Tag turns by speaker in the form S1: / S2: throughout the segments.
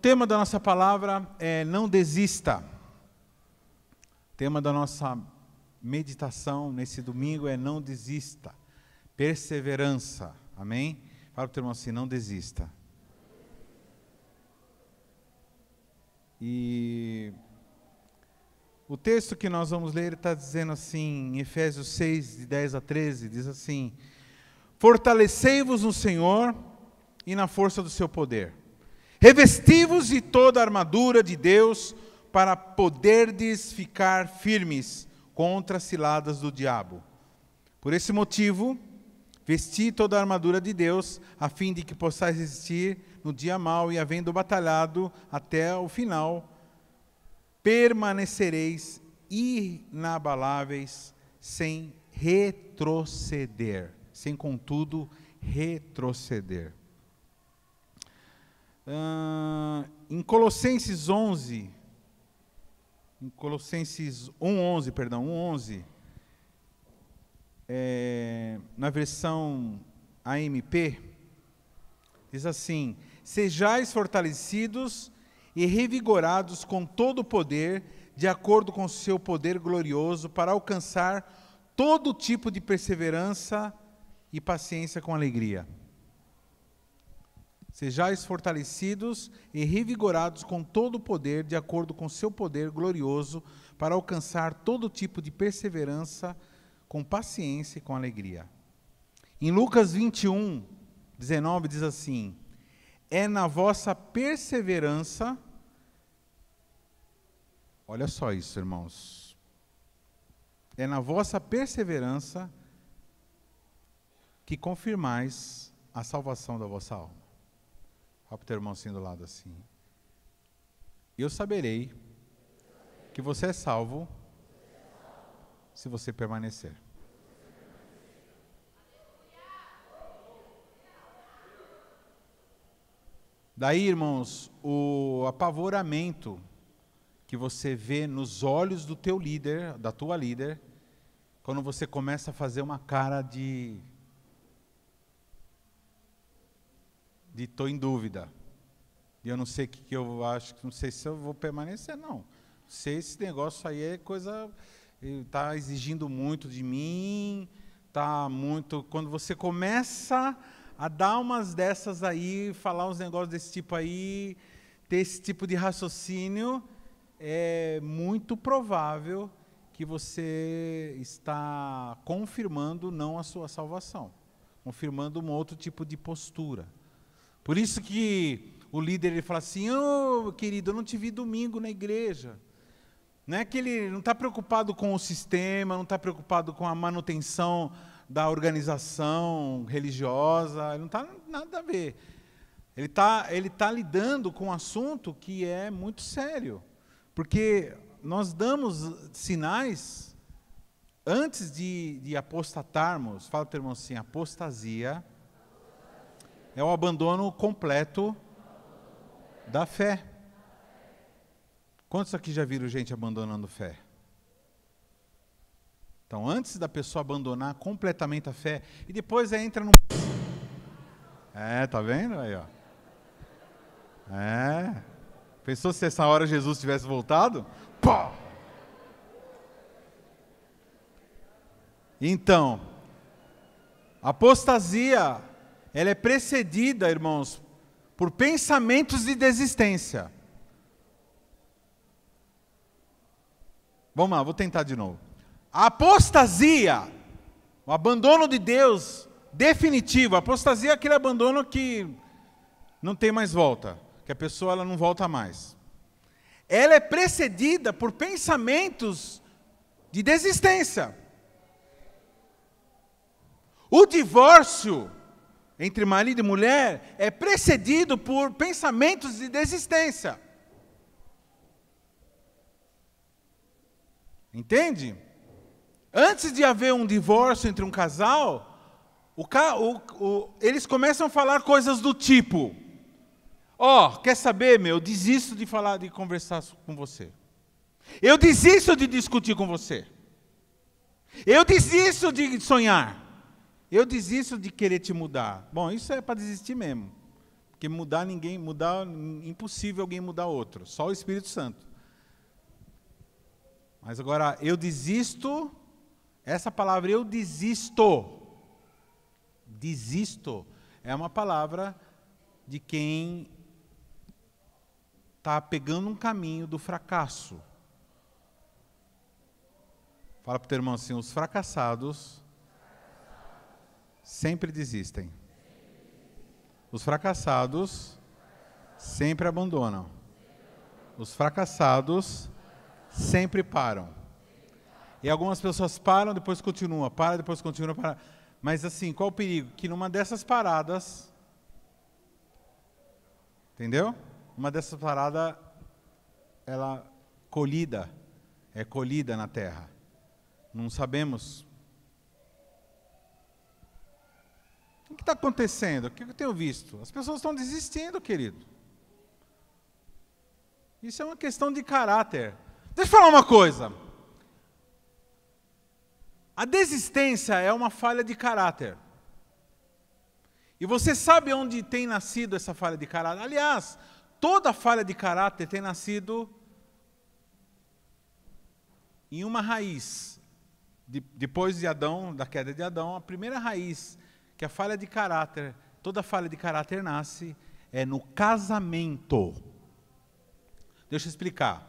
S1: tema da nossa palavra é não desista. O tema da nossa meditação nesse domingo é não desista. Perseverança. Amém? Fala para o teu irmão assim, não desista. E o texto que nós vamos ler está dizendo assim, em Efésios 6, de 10 a 13, diz assim: fortalecei-vos no Senhor e na força do seu poder. Revesti-vos de toda a armadura de Deus para poderdes ficar firmes contra as ciladas do diabo. Por esse motivo, vesti toda a armadura de Deus, a fim de que possais resistir no dia mau e, havendo batalhado até o final, permanecereis inabaláveis, sem retroceder, sem contudo retroceder. Em Colossenses 1:11, na versão AMP, diz assim: sejais fortalecidos e revigorados com todo o poder, de acordo com o seu poder glorioso, para alcançar todo tipo de perseverança e paciência com alegria. Sejais fortalecidos e revigorados com todo o poder, de acordo com o seu poder glorioso, para alcançar todo tipo de perseverança com paciência e com alegria. Em Lucas 21:19 diz assim: é na vossa perseverança, olha só isso, irmãos, é na vossa perseverança que confirmais a salvação da vossa alma. Olha para o teu irmão assim do lado assim: eu saberei que você é salvo se você permanecer. Daí, irmãos, o apavoramento que você vê nos olhos do teu líder, da tua líder, quando você começa a fazer uma cara de estou em dúvida, e eu não sei o que eu acho, não sei se eu vou permanecer, não. Não sei, esse negócio aí é coisa, está exigindo muito de mim, está muito. Quando você começa a dar umas dessas aí, falar uns negócios desse tipo aí, ter esse tipo de raciocínio, é muito provável que você está confirmando não a sua salvação, confirmando um outro tipo de postura. Por isso que o líder ele fala assim: ô querido, eu não te vi domingo na igreja. Não é que ele não está preocupado com o sistema, não está preocupado com a manutenção da organização religiosa, ele não está nada a ver. Ele tá lidando com um assunto que é muito sério, porque nós damos sinais antes de apostatarmos. Fala para o irmão assim: apostasia é o abandono completo da fé. Quantos aqui já viram gente abandonando fé? Então, antes da pessoa abandonar completamente a fé, e depois entra no... tá vendo aí, ó? Pensou se essa hora Jesus tivesse voltado? Pô! Então, apostasia, ela é precedida, irmãos, por pensamentos de desistência. Vamos lá, vou tentar de novo. A apostasia, o abandono de Deus definitivo, a apostasia é aquele abandono que não tem mais volta, que a pessoa ela não volta mais. Ela é precedida por pensamentos de desistência. O divórcio entre marido e mulher é precedido por pensamentos de desistência. Entende? Antes de haver um divórcio entre um casal, eles começam a falar coisas do tipo: quer saber, meu, eu desisto de conversar com você. Eu desisto de discutir com você. Eu desisto de sonhar. Eu desisto de querer te mudar. Bom, isso é para desistir mesmo. Porque impossível alguém mudar outro, só o Espírito Santo. Mas agora, eu desisto, essa palavra eu desisto, é uma palavra de quem está pegando um caminho do fracasso. Fala para o teu irmão assim, os fracassados sempre desistem. Os fracassados sempre abandonam. Os fracassados sempre param. E algumas pessoas param, depois continuam, para, depois continua, para. Mas assim, qual o perigo? Que numa dessas paradas, entendeu? Uma dessas paradas, ela é colhida na terra. Não sabemos. O que está acontecendo? O que eu tenho visto? As pessoas estão desistindo, querido. Isso é uma questão de caráter. Deixa eu falar uma coisa. A desistência é uma falha de caráter. E você sabe onde tem nascido essa falha de caráter? Aliás, toda falha de caráter tem nascido em uma raiz. Depois de Adão, da queda de Adão, a primeira raiz que a falha de caráter, toda falha de caráter nasce, é no casamento. Deixa eu explicar.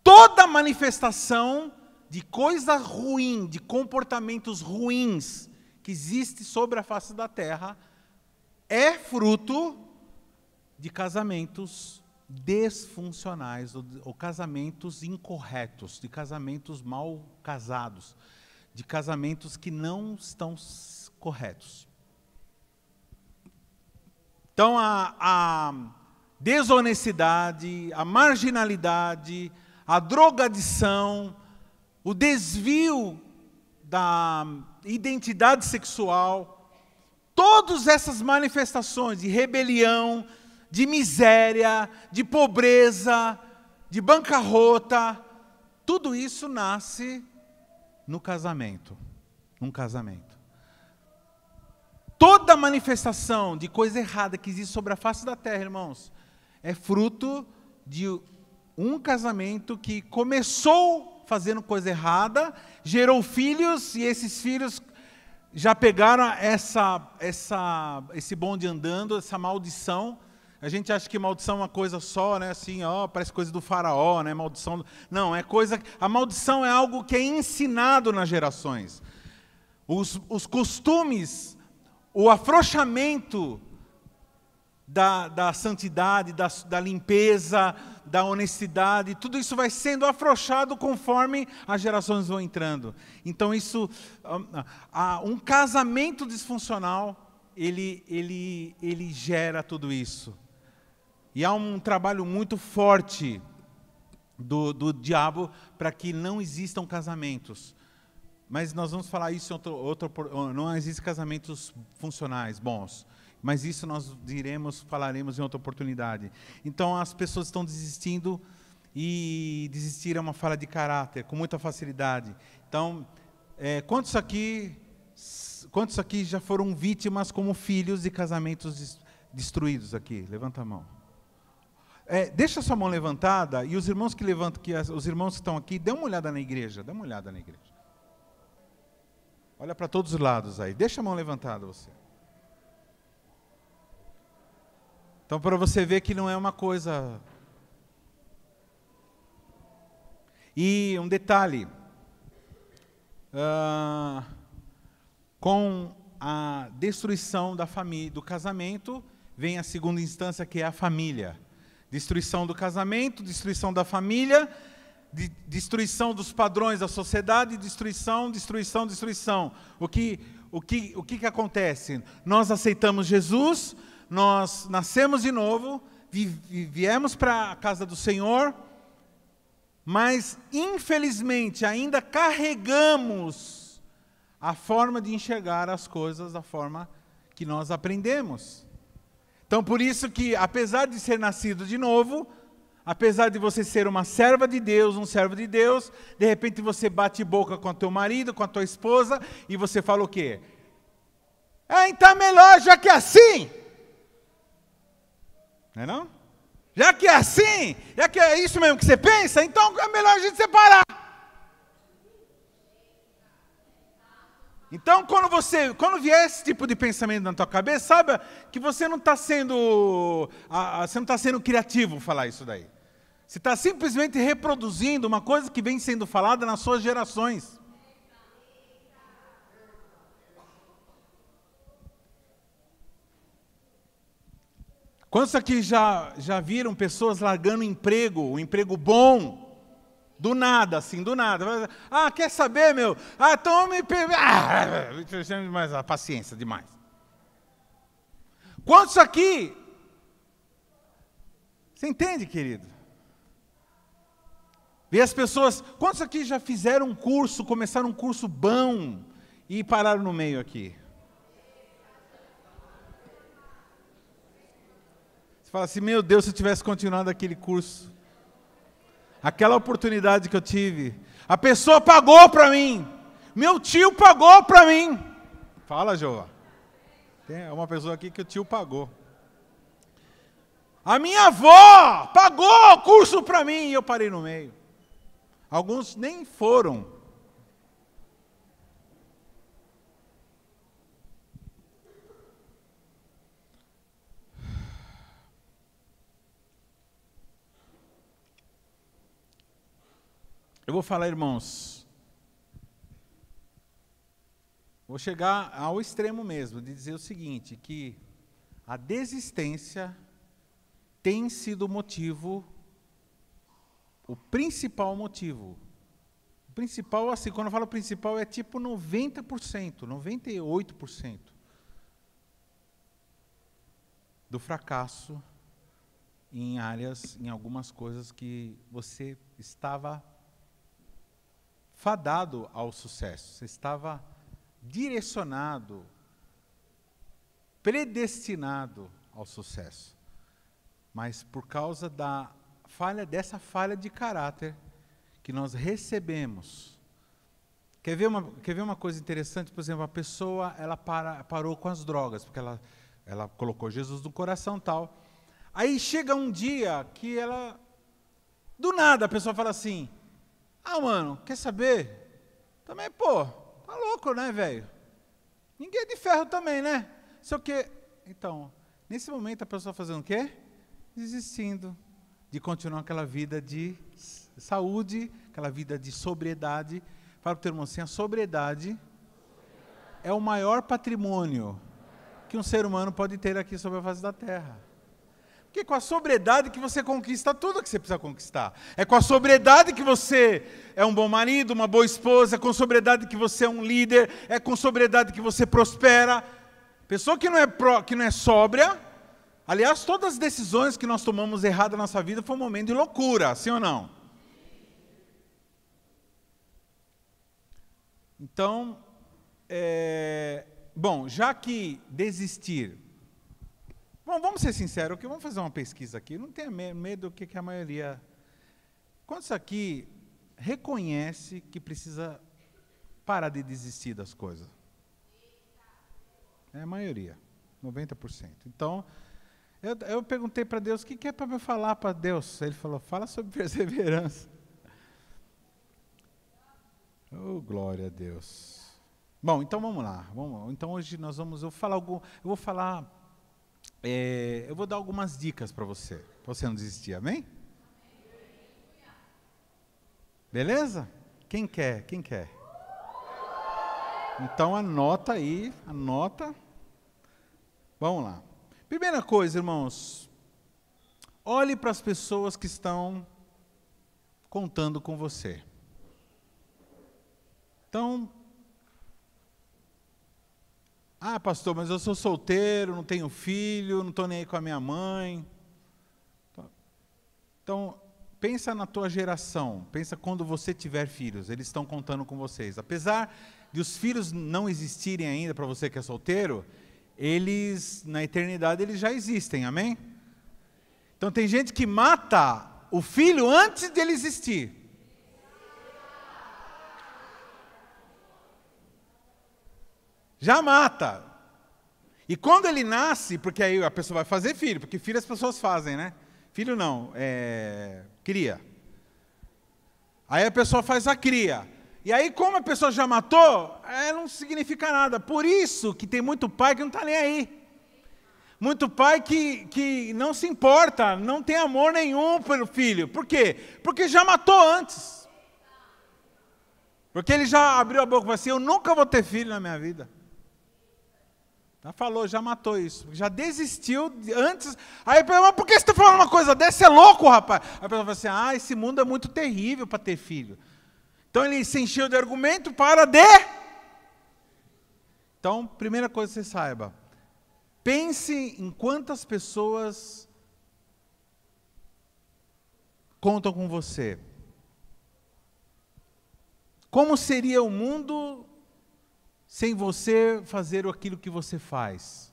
S1: Toda manifestação de coisa ruim, de comportamentos ruins que existe sobre a face da terra, é fruto de casamentos desfuncionais, ou casamentos incorretos, de casamentos mal casados, de casamentos que não estão corretos. Então, a desonestidade, a marginalidade, a drogadição, o desvio da identidade sexual, todas essas manifestações de rebelião, de miséria, de pobreza, de bancarrota, tudo isso nasce no casamento, num casamento. Toda manifestação de coisa errada que existe sobre a face da terra, irmãos, é fruto de um casamento que começou fazendo coisa errada, gerou filhos, e esses filhos já pegaram esse bonde andando, essa maldição. A gente acha que maldição é uma coisa só, né? Assim, parece coisa do faraó, né? Maldição. Não, a maldição é algo que é ensinado nas gerações. Os costumes, o afrouxamento da santidade, da limpeza, da honestidade, tudo isso vai sendo afrouxado conforme as gerações vão entrando. Então um casamento disfuncional, ele gera tudo isso. E há um trabalho muito forte do diabo para que não existam casamentos. Mas nós vamos falar isso em não existem casamentos funcionais, bons. Mas isso nós falaremos em outra oportunidade. Então as pessoas estão desistindo, e desistir é uma falha de caráter, com muita facilidade. Então, quantos aqui já foram vítimas como filhos de casamentos destruídos aqui? Levanta a mão. Deixa sua mão levantada, e os irmãos que levantam, os irmãos que estão aqui, dê uma olhada na igreja, Olha para todos os lados aí, deixa a mão levantada você. Então, para você ver que não é uma coisa. E um detalhe, com a destruição da família, do casamento, vem a segunda instância, que é a família. Destruição do casamento, destruição da família, destruição dos padrões da sociedade, destruição. O que acontece? Nós aceitamos Jesus, nós nascemos de novo, viemos para a casa do Senhor, mas infelizmente ainda carregamos a forma de enxergar as coisas da forma que nós aprendemos. Então, por isso que, apesar de ser nascido de novo, apesar de você ser uma serva de Deus, um servo de Deus, de repente você bate boca com o teu marido, com a tua esposa, e você fala o quê? Então é melhor já que assim. Não é não? Já que é assim, já que é isso mesmo que você pensa, então é melhor a gente separar. Então, quando vier esse tipo de pensamento na tua cabeça, saiba que você não está sendo criativo falar isso daí. Você está simplesmente reproduzindo uma coisa que vem sendo falada nas suas gerações. Quantos aqui já viram pessoas largando um emprego bom, do nada, assim, do nada. Ah, quer saber, meu? Ah, então mais a paciência demais. Quantos aqui? Você entende, querido? Vê as pessoas, quantos aqui já fizeram um curso, começaram um curso bom e pararam no meio aqui? Você fala assim, meu Deus, se eu tivesse continuado aquele curso, aquela oportunidade que eu tive, a pessoa pagou para mim, meu tio pagou para mim. Fala, Joa. Tem uma pessoa aqui que o tio pagou. A minha avó pagou o curso para mim e eu parei no meio. Alguns nem foram. Eu vou falar, irmãos, vou chegar ao extremo mesmo, de dizer o seguinte, que a desistência tem sido o motivo, o principal motivo. O principal, assim, quando eu falo principal, é tipo 90%, 98% do fracasso em áreas, em algumas coisas que você estava fadado ao sucesso, você estava direcionado, predestinado ao sucesso. Mas por causa dessa falha de caráter que nós recebemos. Quer ver uma coisa interessante? Por exemplo, a pessoa ela parou com as drogas, porque ela colocou Jesus no coração e tal. Aí chega um dia que do nada a pessoa fala assim, ah, mano, quer saber? Também, pô, tá louco, né, velho? Ninguém é de ferro também, né? Sei o quê. Então, nesse momento a pessoa fazendo o quê? Desistindo de continuar aquela vida de saúde, aquela vida de sobriedade. Fala para o teu irmão assim, a sobriedade é o maior patrimônio que um ser humano pode ter aqui sobre a face da terra. Porque é com a sobriedade que você conquista tudo que você precisa conquistar. É com a sobriedade que você é um bom marido, uma boa esposa, é com a sobriedade que você é um líder, é com a sobriedade que você prospera. Pessoa que não é sóbria, aliás, todas as decisões que nós tomamos erradas na nossa vida foi um momento de loucura, sim ou não? Então, bom, já que desistir... Bom, vamos ser sinceros, okay? Vamos fazer uma pesquisa aqui. Não tenha medo do que a maioria... Quantos aqui reconhece que precisa parar de desistir das coisas? É a maioria, 90%. Então, eu perguntei para Deus, o que é para eu falar para Deus? Ele falou, fala sobre perseverança. Oh, glória a Deus. Bom, então vamos lá. Então hoje eu vou dar algumas dicas para você não desistir, amém? Beleza? Quem quer? Então anota aí, Vamos lá. Primeira coisa, irmãos, olhe para as pessoas que estão contando com você. Então, pastor, mas eu sou solteiro, não tenho filho, não estou nem aí com a minha mãe. Então, pensa na tua geração, pensa quando você tiver filhos, eles estão contando com vocês. Apesar de os filhos não existirem ainda para você que é solteiro, eles, na eternidade, eles já existem, amém? Então tem gente que mata o filho antes dele existir. Já mata. E quando ele nasce, porque aí a pessoa vai fazer filho, porque filho as pessoas fazem, né? Filho não, cria. Aí a pessoa faz a cria. E aí, como a pessoa já matou, não significa nada. Por isso que tem muito pai que não está nem aí. Muito pai que não se importa, não tem amor nenhum pelo filho. Por quê? Porque já matou antes. Porque ele já abriu a boca e falou assim, eu nunca vou ter filho na minha vida. Já falou, já matou isso. Já desistiu antes. Aí, mas por que você está falando uma coisa dessa? Você é louco, rapaz. Aí a pessoa fala assim, esse mundo é muito terrível para ter filho. Então ele se encheu de argumento para de... Então, primeira coisa que você saiba. Pense em quantas pessoas contam com você. Como seria o mundo sem você fazer aquilo que você faz?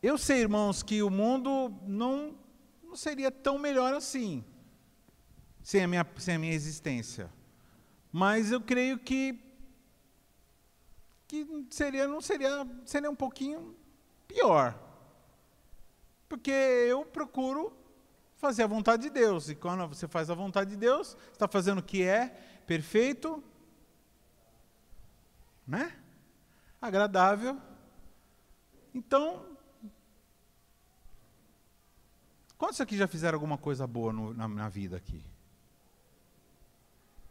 S1: Eu sei, irmãos, que o mundo não seria tão melhor assim, sem a minha existência. Mas eu creio que seria um pouquinho pior. Porque eu procuro fazer a vontade de Deus. E quando você faz a vontade de Deus, você está fazendo o que é perfeito, né? Agradável. Então, quantos aqui já fizeram alguma coisa boa na vida aqui?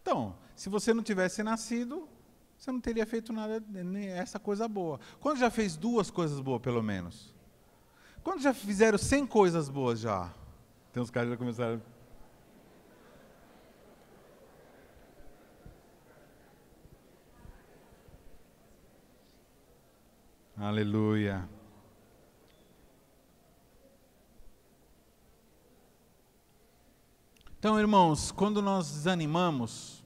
S1: Então, se você não tivesse nascido, você não teria feito nada, nem essa coisa boa. Quantos já fez 2 coisas boas, pelo menos? Quantos já fizeram 100 coisas boas já? Tem uns caras que já começaram... Aleluia. Então, irmãos, quando nós desanimamos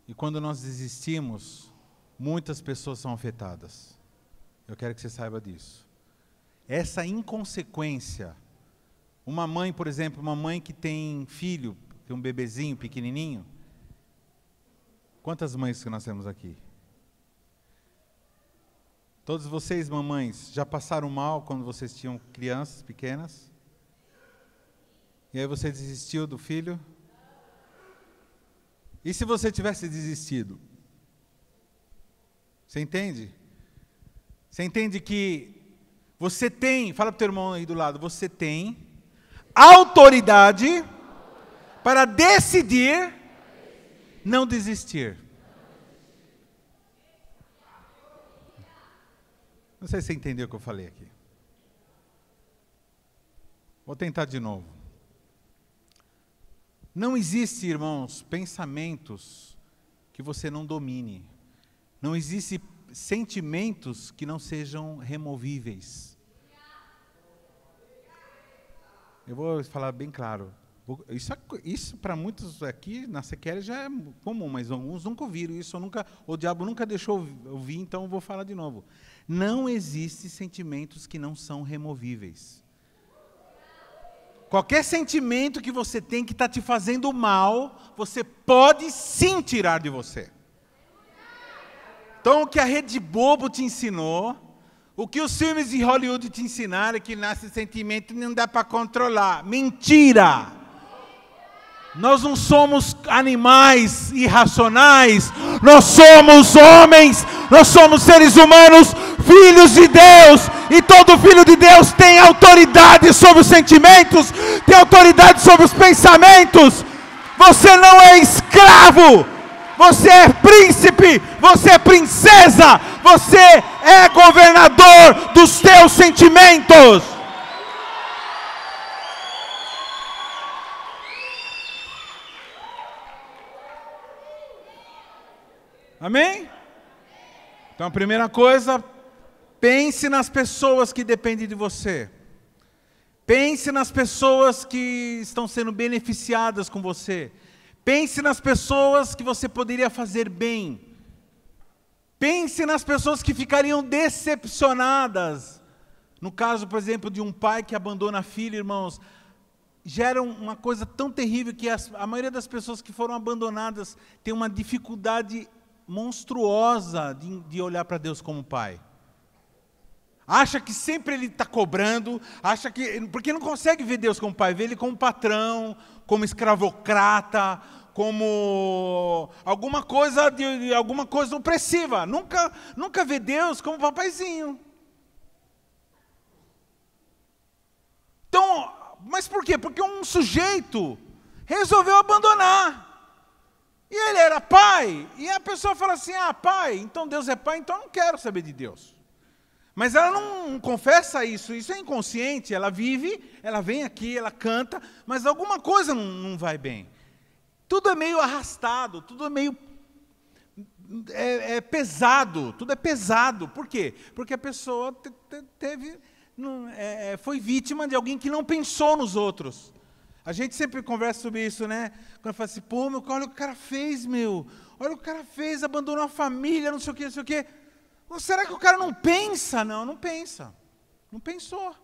S1: e quando nós desistimos, muitas pessoas são afetadas. Eu quero que você saiba disso. Essa inconsequência, uma mãe, por exemplo, uma mãe que tem filho, tem um bebezinho pequenininho. Quantas mães que nós temos aqui? Todos vocês, mamães, já passaram mal quando vocês tinham crianças pequenas? E aí você desistiu do filho? E se você tivesse desistido? Você entende? Você entende que você tem, fala para o teu irmão aí do lado, você tem autoridade para decidir não desistir. Não sei se você entendeu o que eu falei aqui. Vou tentar de novo. Não existe, irmãos, pensamentos que você não domine. Não existe sentimentos que não sejam removíveis. Eu vou falar bem claro. Isso para muitos aqui na Sequere já é comum, mas alguns nunca ouviram isso, o diabo nunca deixou ouvir, então eu vou falar de novo. Não existem sentimentos que não são removíveis. Qualquer sentimento que você tem que está te fazendo mal, você pode sim tirar de você. Então o que a Rede Bobo te ensinou, o que os filmes de Hollywood te ensinaram, é que nasce sentimento e não dá para controlar. Mentira! Nós não somos animais irracionais, nós somos homens, nós somos seres humanos, filhos de Deus, e todo filho de Deus tem autoridade sobre os sentimentos, tem autoridade sobre os pensamentos. Você não é escravo, você é príncipe, você é princesa, você é governador dos teus sentimentos. Amém? Então a primeira coisa, pense nas pessoas que dependem de você. Pense nas pessoas que estão sendo beneficiadas com você. Pense nas pessoas que você poderia fazer bem. Pense nas pessoas que ficariam decepcionadas. No caso, por exemplo, de um pai que abandona a filha, irmãos, gera uma coisa tão terrível que a maioria das pessoas que foram abandonadas tem uma dificuldade monstruosa de olhar para Deus como pai. Acha que sempre ele está cobrando, porque não consegue ver Deus como pai, vê ele como patrão, como escravocrata, como alguma coisa opressiva. Nunca vê Deus como papaizinho. Então, mas por quê? Porque um sujeito resolveu abandonar. E ele era pai, e a pessoa fala assim, pai, então Deus é pai, então eu não quero saber de Deus. Mas ela não confessa isso é inconsciente, ela vive, ela vem aqui, ela canta, mas alguma coisa não vai bem. Tudo é meio arrastado, tudo é meio pesado, tudo é pesado. Por quê? Porque a pessoa foi vítima de alguém que não pensou nos outros. A gente sempre conversa sobre isso, né? Quando fala assim, olha o que o cara fez, olha o que o cara fez, abandonou a família, não sei o quê. Ou será que o cara não pensa? Não pensa. Não pensou.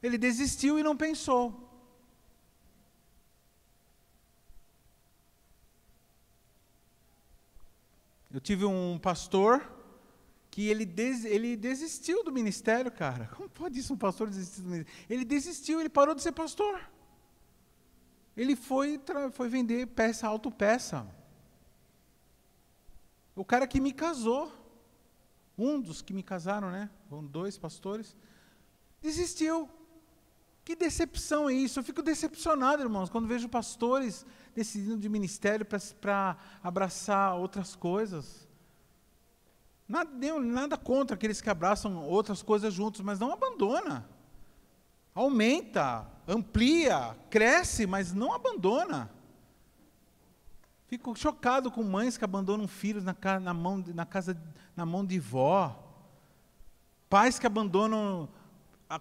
S1: Ele desistiu e não pensou. Eu tive um pastor que ele desistiu do ministério, cara. Como pode isso, um pastor desistir do ministério? Ele desistiu, ele parou de ser pastor. Ele foi vender autopeça. O cara que me casou, um dos que me casaram, né? Foram 2 pastores, desistiu. Que decepção é isso? Eu fico decepcionado, irmãos, quando vejo pastores decidindo de ministério para abraçar outras coisas. Nada contra aqueles que abraçam outras coisas juntos, mas não abandona. Aumenta, amplia, cresce, mas não abandona. Fico chocado com mães que abandonam filhos na mão de vó. Pais que abandonam.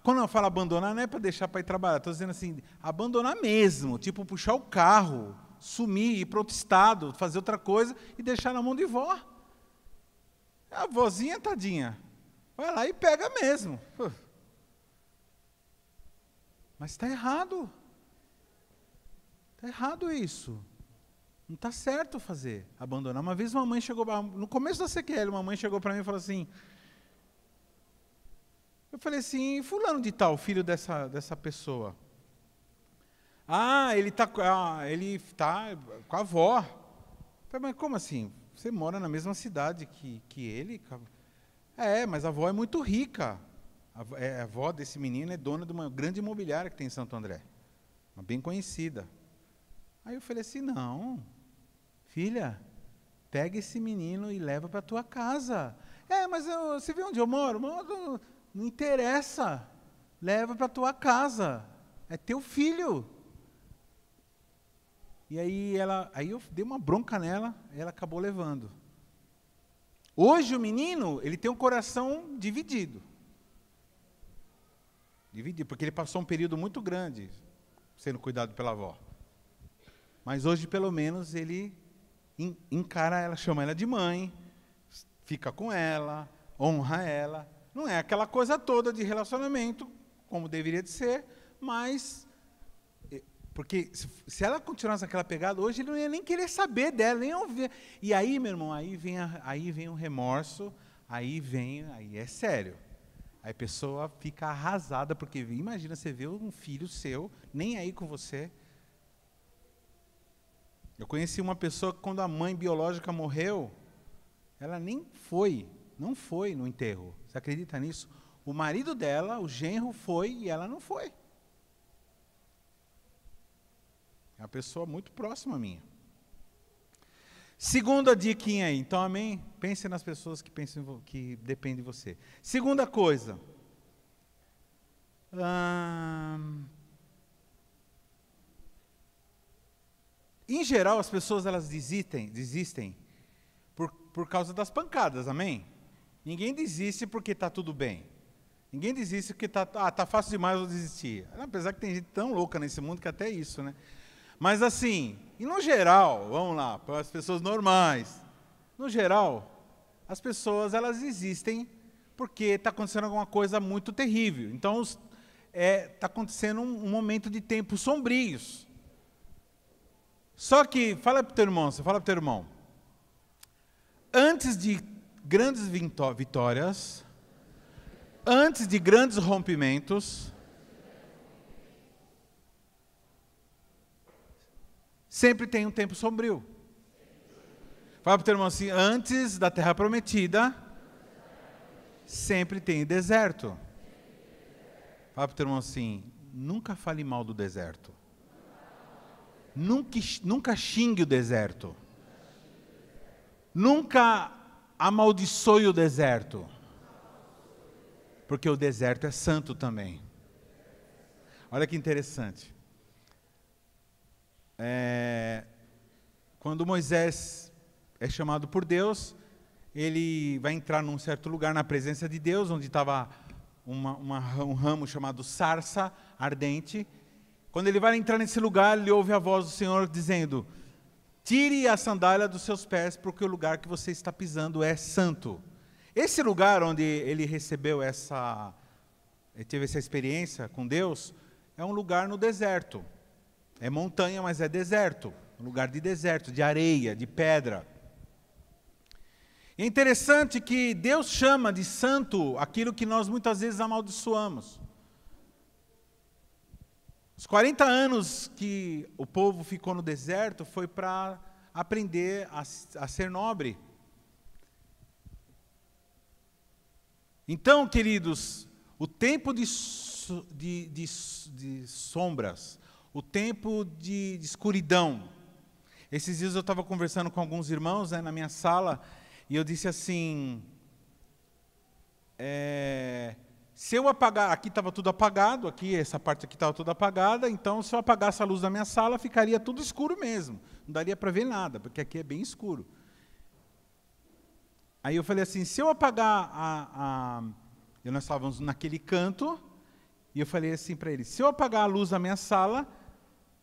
S1: Quando eu falo abandonar, não é para deixar para ir trabalhar. Estou dizendo assim, abandonar mesmo. Tipo, puxar o carro, sumir, ir para outro estado, fazer outra coisa e deixar na mão de vó. A vozinha, tadinha, vai lá e pega mesmo. Mas está errado. Está errado isso. Não está certo fazer, abandonar. Uma vez uma mãe chegou, no começo da CQL, uma mãe chegou para mim e falou assim, eu falei assim, fulano de tal, filho dessa pessoa. Ele está com a avó. Eu falei, mas como assim? Você mora na mesma cidade que ele? Mas a avó é muito rica. A avó desse menino é dona de uma grande imobiliária que tem em Santo André. Uma bem conhecida. Aí eu falei assim, não, filha, pega esse menino e leva para a tua casa. Mas você vê onde eu moro? Não interessa, leva para a tua casa, é teu filho. E aí eu dei uma bronca nela, ela acabou levando. Hoje o menino, ele tem um coração dividido. Porque ele passou um período muito grande sendo cuidado pela avó. Mas hoje, pelo menos, ele encara ela, chama ela de mãe, fica com ela, honra ela. Não é aquela coisa toda de relacionamento, como deveria de ser, mas... Porque se ela continuasse naquela pegada, hoje ele não ia nem querer saber dela, nem ouvir. E aí, meu irmão, aí vem o remorso, aí é sério. Aí a pessoa fica arrasada, porque imagina, você vê um filho seu, nem aí com você. Eu conheci uma pessoa que quando a mãe biológica morreu, ela não foi no enterro. Você acredita nisso? O marido dela, o genro, foi e ela não foi. É uma pessoa muito próxima a minha. Segunda diquinha aí. Então, amém? Pense nas pessoas que dependem de você. Segunda coisa. Em geral, as pessoas elas desistem por causa das pancadas, amém? Ninguém desiste porque está tudo bem. Ninguém desiste porque tá fácil demais eu desistir. Apesar que tem gente tão louca nesse mundo que até isso, né? Mas assim, e no geral, vamos lá, para as pessoas normais, no geral, as pessoas elas existem porque está acontecendo alguma coisa muito terrível. Então, está acontecendo um momento de tempos sombrios. Só que, fala para o teu irmão, antes de grandes vitórias, antes de grandes rompimentos, sempre tem um tempo sombrio. Fala para o teu irmão assim, antes da terra prometida, sempre tem deserto. Fala para o teu irmão assim, nunca fale mal do deserto. Nunca xingue o deserto. Nunca amaldiçoe o deserto. Porque o deserto é santo também. Olha que interessante. Quando Moisés é chamado por Deus, ele vai entrar num certo lugar na presença de Deus, onde estava um ramo chamado sarça ardente. Quando ele vai entrar nesse lugar, ele ouve a voz do Senhor dizendo, tire a sandália dos seus pés, porque o lugar que você está pisando é santo. Esse lugar onde ele recebeu ele teve essa experiência com Deus, é um lugar no deserto. É montanha, mas é deserto. Um lugar de deserto, de areia, de pedra. E é interessante que Deus chama de santo aquilo que nós muitas vezes amaldiçoamos. Os 40 anos que o povo ficou no deserto foi para aprender a ser nobre. Então, queridos, o tempo de sombras, o tempo de escuridão. Esses dias eu estava conversando com alguns irmãos, na minha sala, e eu disse assim, se eu apagar, aqui estava tudo apagado, essa parte aqui estava tudo apagada, então se eu apagasse a luz da minha sala, ficaria tudo escuro mesmo, não daria para ver nada, porque aqui é bem escuro. Aí eu falei assim, se eu apagar nós estávamos naquele canto, e eu falei assim para eles, se eu apagar a luz da minha sala,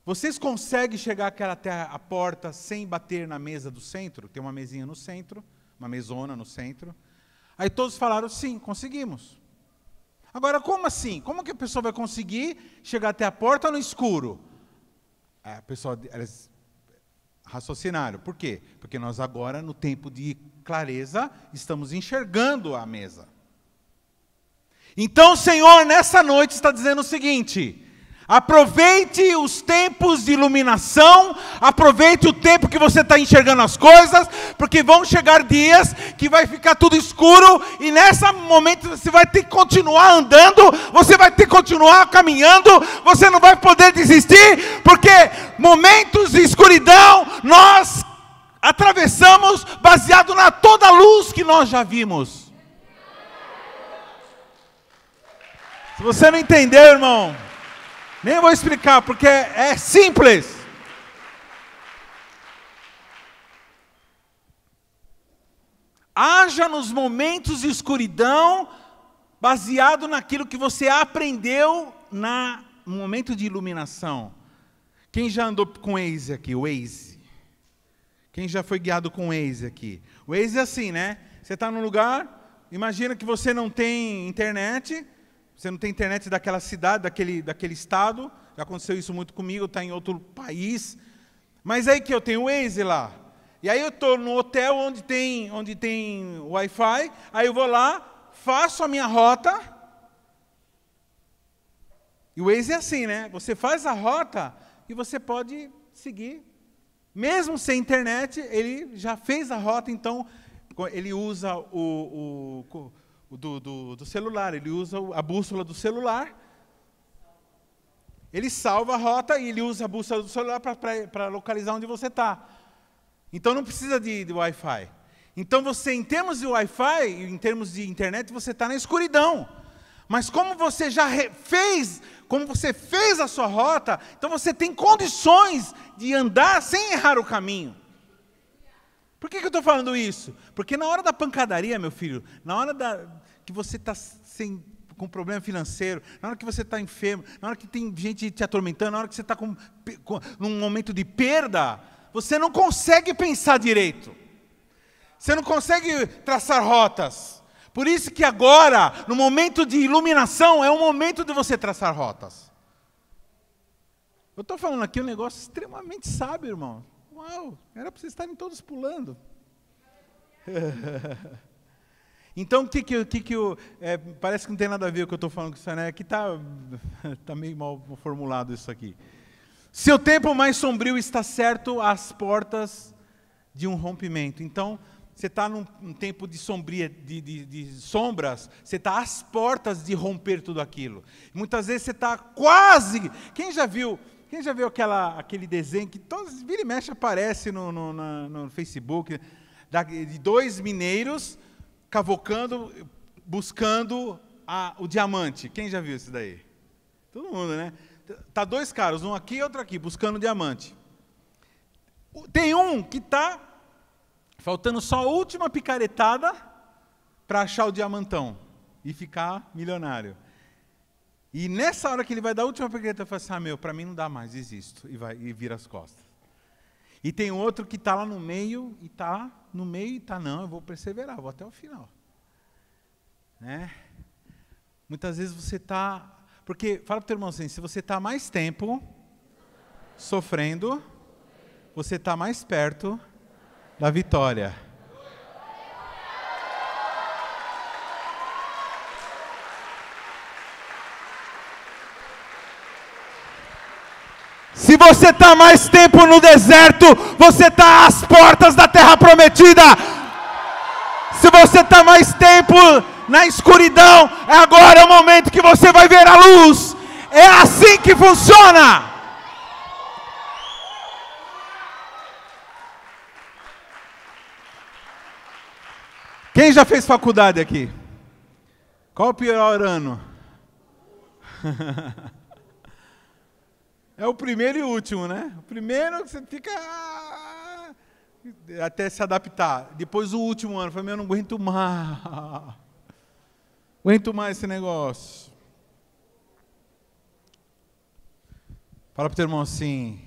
S1: vocês conseguem chegar até a porta sem bater na mesa do centro? Tem uma mesinha no centro, uma mesona no centro. Aí todos falaram, sim, conseguimos. Agora, como assim? Como que a pessoa vai conseguir chegar até a porta no escuro? A pessoa, eles raciocinaram. Por quê? Porque nós agora, no tempo de clareza, estamos enxergando a mesa. Então o Senhor, nessa noite, está dizendo o seguinte, aproveite os tempos de iluminação, aproveite o tempo que você está enxergando as coisas, porque vão chegar dias que vai ficar tudo escuro, e nesse momento você vai ter que continuar andando, você vai ter que continuar caminhando, você não vai poder desistir, porque momentos de escuridão nós atravessamos baseado na toda a luz que nós já vimos. Se você não entendeu, irmão, nem vou explicar, porque é simples. Haja nos momentos de escuridão, baseado naquilo que você aprendeu no momento de iluminação. Quem já andou com Waze aqui? Waze. Quem já foi guiado com Waze aqui? O Waze é assim, né? Você está num lugar, imagina que você não tem internet, você não tem internet daquela cidade, daquele estado, já aconteceu isso muito comigo, está em outro país, mas aí que eu tenho o Waze lá, e aí eu estou no hotel onde tem Wi-Fi, aí eu vou lá, faço a minha rota, e o Waze é assim, né? Você faz a rota e você pode seguir, mesmo sem internet, ele já fez a rota, então ele usa do celular, ele usa a bússola do celular, ele salva a rota e ele usa a bússola do celular para localizar onde você está. Então não precisa de Wi-Fi. Então você, em termos de Wi-Fi, em termos de internet, você está na escuridão. Mas como você já fez a sua rota, então você tem condições de andar sem errar o caminho. Por que eu estou falando isso? Porque na hora da pancadaria, meu filho, na hora que você está com problema financeiro, na hora que você está enfermo, na hora que tem gente te atormentando, na hora que você está num momento de perda, você não consegue pensar direito. Você não consegue traçar rotas. Por isso que agora, no momento de iluminação, é o momento de você traçar rotas. Eu estou falando aqui um negócio extremamente sábio, irmão. Uau, era para vocês estarem todos pulando. Então, parece que não tem nada a ver com o que eu estou falando com isso, né? Aqui está meio mal formulado isso aqui. Seu tempo mais sombrio está certo às portas de um rompimento. Então, você está num tempo de sombras, você está às portas de romper tudo aquilo. Muitas vezes você está quase... Quem já viu aquele desenho que vira e mexe aparece no Facebook, de dois mineiros cavocando, buscando o diamante? Quem já viu isso daí? Todo mundo, né? Tá dois caras, um aqui e outro aqui, buscando o diamante. Tem um que está faltando só a última picaretada para achar o diamantão e ficar milionário. E nessa hora que ele vai dar a última picaretada, ele fala assim, para mim não dá mais, desisto, e vira as costas. E tem outro que está lá no meio, não, eu vou perseverar, vou até o final. Né? Muitas vezes você está... Porque, fala para o teu irmão assim, se você está mais tempo sofrendo, você está mais perto da vitória. Se você está mais tempo no deserto, você está às portas da terra prometida. Se você está mais tempo na escuridão, agora é o momento que você vai ver a luz. É assim que funciona. Quem já fez faculdade aqui? Qual o pior ano? É o primeiro e o último, né? O primeiro você fica até se adaptar. Depois o último ano, eu não aguento mais. Aguento mais esse negócio. Fala para o teu irmão assim,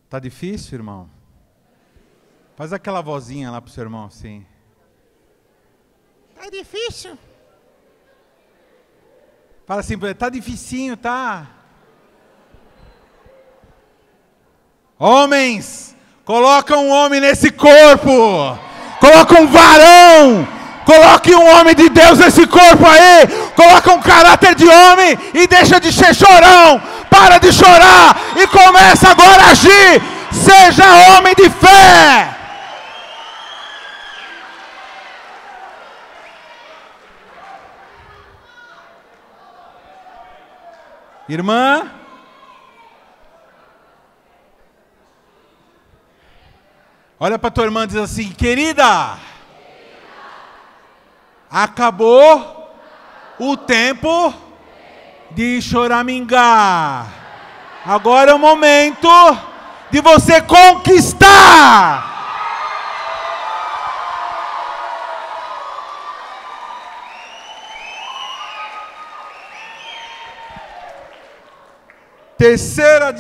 S1: tá difícil, irmão? Faz aquela vozinha lá para o seu irmão assim. Tá difícil. Fala assim, tá dificinho, tá? Homens, coloca um homem nesse corpo. Coloca um varão. Coloque um homem de Deus nesse corpo aí. Coloca um caráter de homem e deixa de ser chorão. Para de chorar e começa agora a agir. Seja homem de fé. Irmã, olha para tua irmã e diz assim, querida, acabou o tempo de choramingar. Agora é o momento de você conquistar. Terceira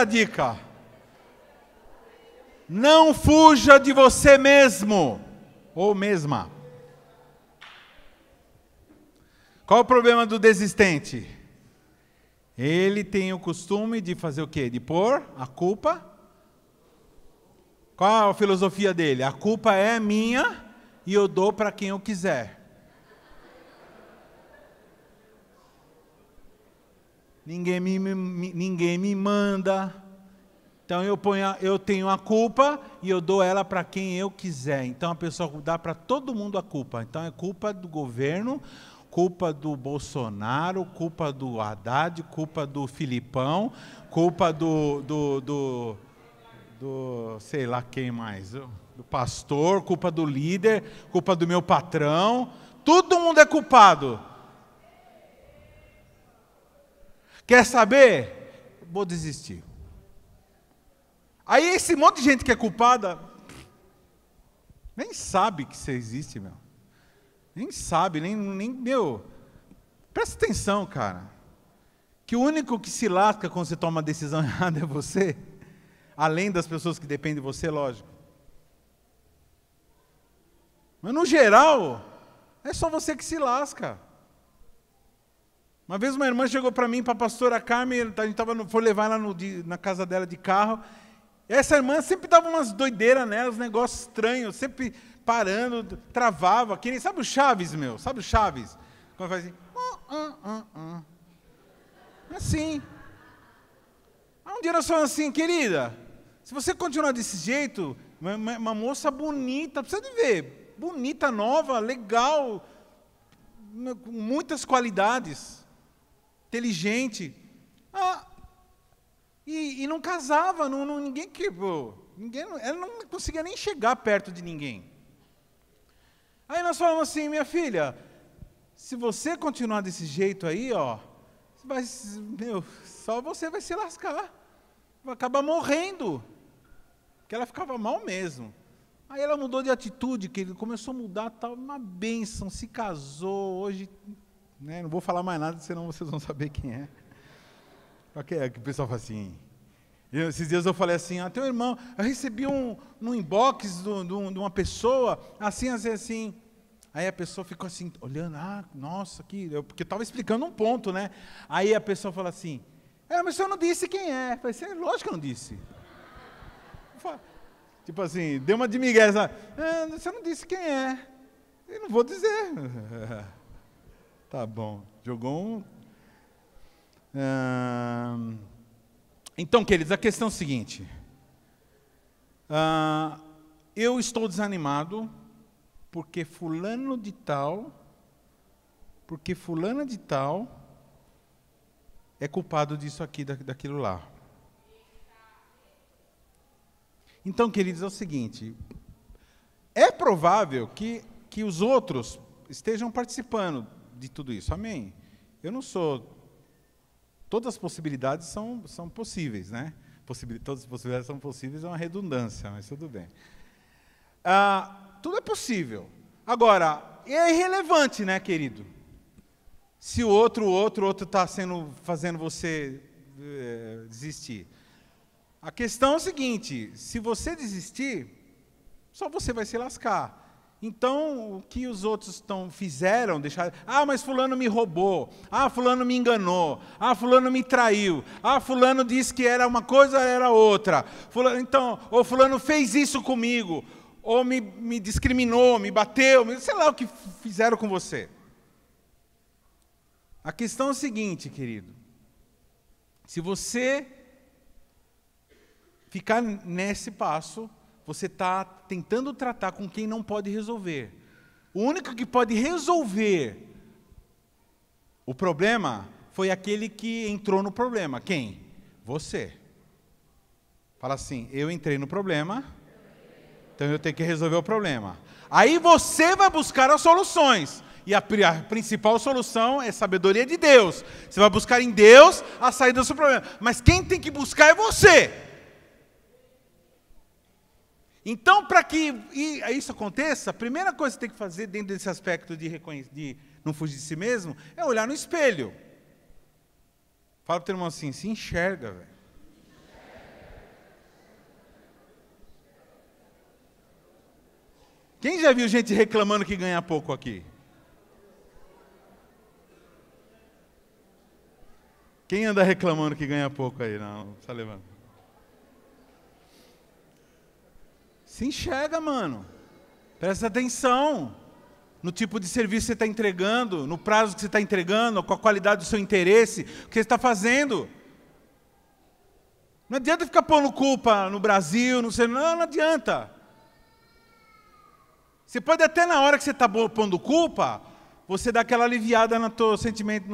S1: dica. Não fuja de você mesmo ou mesma. Qual o problema do desistente? Ele tem o costume de fazer o quê? De pôr a culpa. Qual a filosofia dele? A culpa é minha e eu dou para quem eu quiser. Ninguém me manda. Então eu tenho a culpa e eu dou ela para quem eu quiser. Então a pessoa dá para todo mundo a culpa. Então é culpa do governo, culpa do Bolsonaro, culpa do Haddad, culpa do Filipão, culpa do sei lá quem mais, do pastor, culpa do líder, culpa do meu patrão. Todo mundo é culpado. Quer saber? Vou desistir. Aí esse monte de gente que é culpada, nem sabe que você existe, meu. Nem sabe, nem meu. Presta atenção, cara. Que o único que se lasca quando você toma uma decisão errada é você. Além das pessoas que dependem de você, lógico. Mas no geral, é só você que se lasca. Uma vez uma irmã chegou para mim, para a pastora Carmen, a gente foi levar ela na casa dela de carro. Essa irmã sempre dava umas doideiras nela, uns negócios estranhos, sempre parando, travava, que nem, sabe o Chaves, meu? Sabe o Chaves? Quando faz assim, assim. Um dia nós falamos assim, querida, se você continuar desse jeito, uma moça bonita, precisa de ver, bonita, nova, legal, com muitas qualidades, inteligente, e não casava, ninguém quebrou. Ela não conseguia nem chegar perto de ninguém. Aí nós falamos assim, minha filha, se você continuar desse jeito aí, só você vai se lascar. Vai acabar morrendo. Porque ela ficava mal mesmo. Aí ela mudou de atitude, que ele começou a mudar, tal, uma bênção, se casou, hoje, né, não vou falar mais nada, senão vocês vão saber quem é. Que o pessoal fala assim. Esses dias eu falei assim, teu irmão, eu recebi um inbox de uma pessoa, assim. Aí a pessoa ficou assim, olhando, nossa, porque eu estava explicando um ponto, né? Aí a pessoa falou assim, mas você não disse quem é. Eu falei assim, lógico que eu não disse. Tipo assim, deu uma de migué, sabe? Você não disse quem é. Eu não vou dizer. Tá bom, jogou Então, queridos, a questão é a seguinte. Eu estou desanimado porque fulana de tal é culpado disso aqui, daquilo lá. Então, queridos, é o seguinte. É provável que os outros estejam participando de tudo isso. Amém? Eu não sou... Todas as possibilidades são possíveis, né? Todas as possibilidades são possíveis, é uma redundância, mas tudo bem. Tudo é possível. Agora, é irrelevante, né, querido? Se o outro está fazendo você desistir. A questão é o seguinte, se você desistir, só você vai se lascar. Então, o que os outros fizeram, deixaram... mas fulano me roubou. Fulano me enganou. Fulano me traiu. Fulano disse que era uma coisa, era outra. Ou fulano fez isso comigo. Ou me discriminou, me bateu, sei lá o que fizeram com você. A questão é a seguinte, querido. Se você ficar nesse passo... Você está tentando tratar com quem não pode resolver. O único que pode resolver o problema foi aquele que entrou no problema. Quem? Você. Fala assim, eu entrei no problema, então eu tenho que resolver o problema. Aí você vai buscar as soluções. E a principal solução é a sabedoria de Deus. Você vai buscar em Deus a saída do seu problema. Mas quem tem que buscar é você. Então, para que isso aconteça, a primeira coisa que você tem que fazer dentro desse aspecto de não fugir de si mesmo, é olhar no espelho. Fala para o teu irmão assim, se enxerga, velho. Quem já viu gente reclamando que ganha pouco aqui? Quem anda reclamando que ganha pouco aí? Não precisa levantar. Se enxerga, mano. Presta atenção no tipo de serviço que você está entregando, no prazo que você está entregando, com a qualidade do seu interesse, o que você está fazendo. Não adianta ficar pondo culpa no Brasil, não adianta. Você pode até na hora que você está pondo culpa, você dá aquela aliviada no teu sentimento,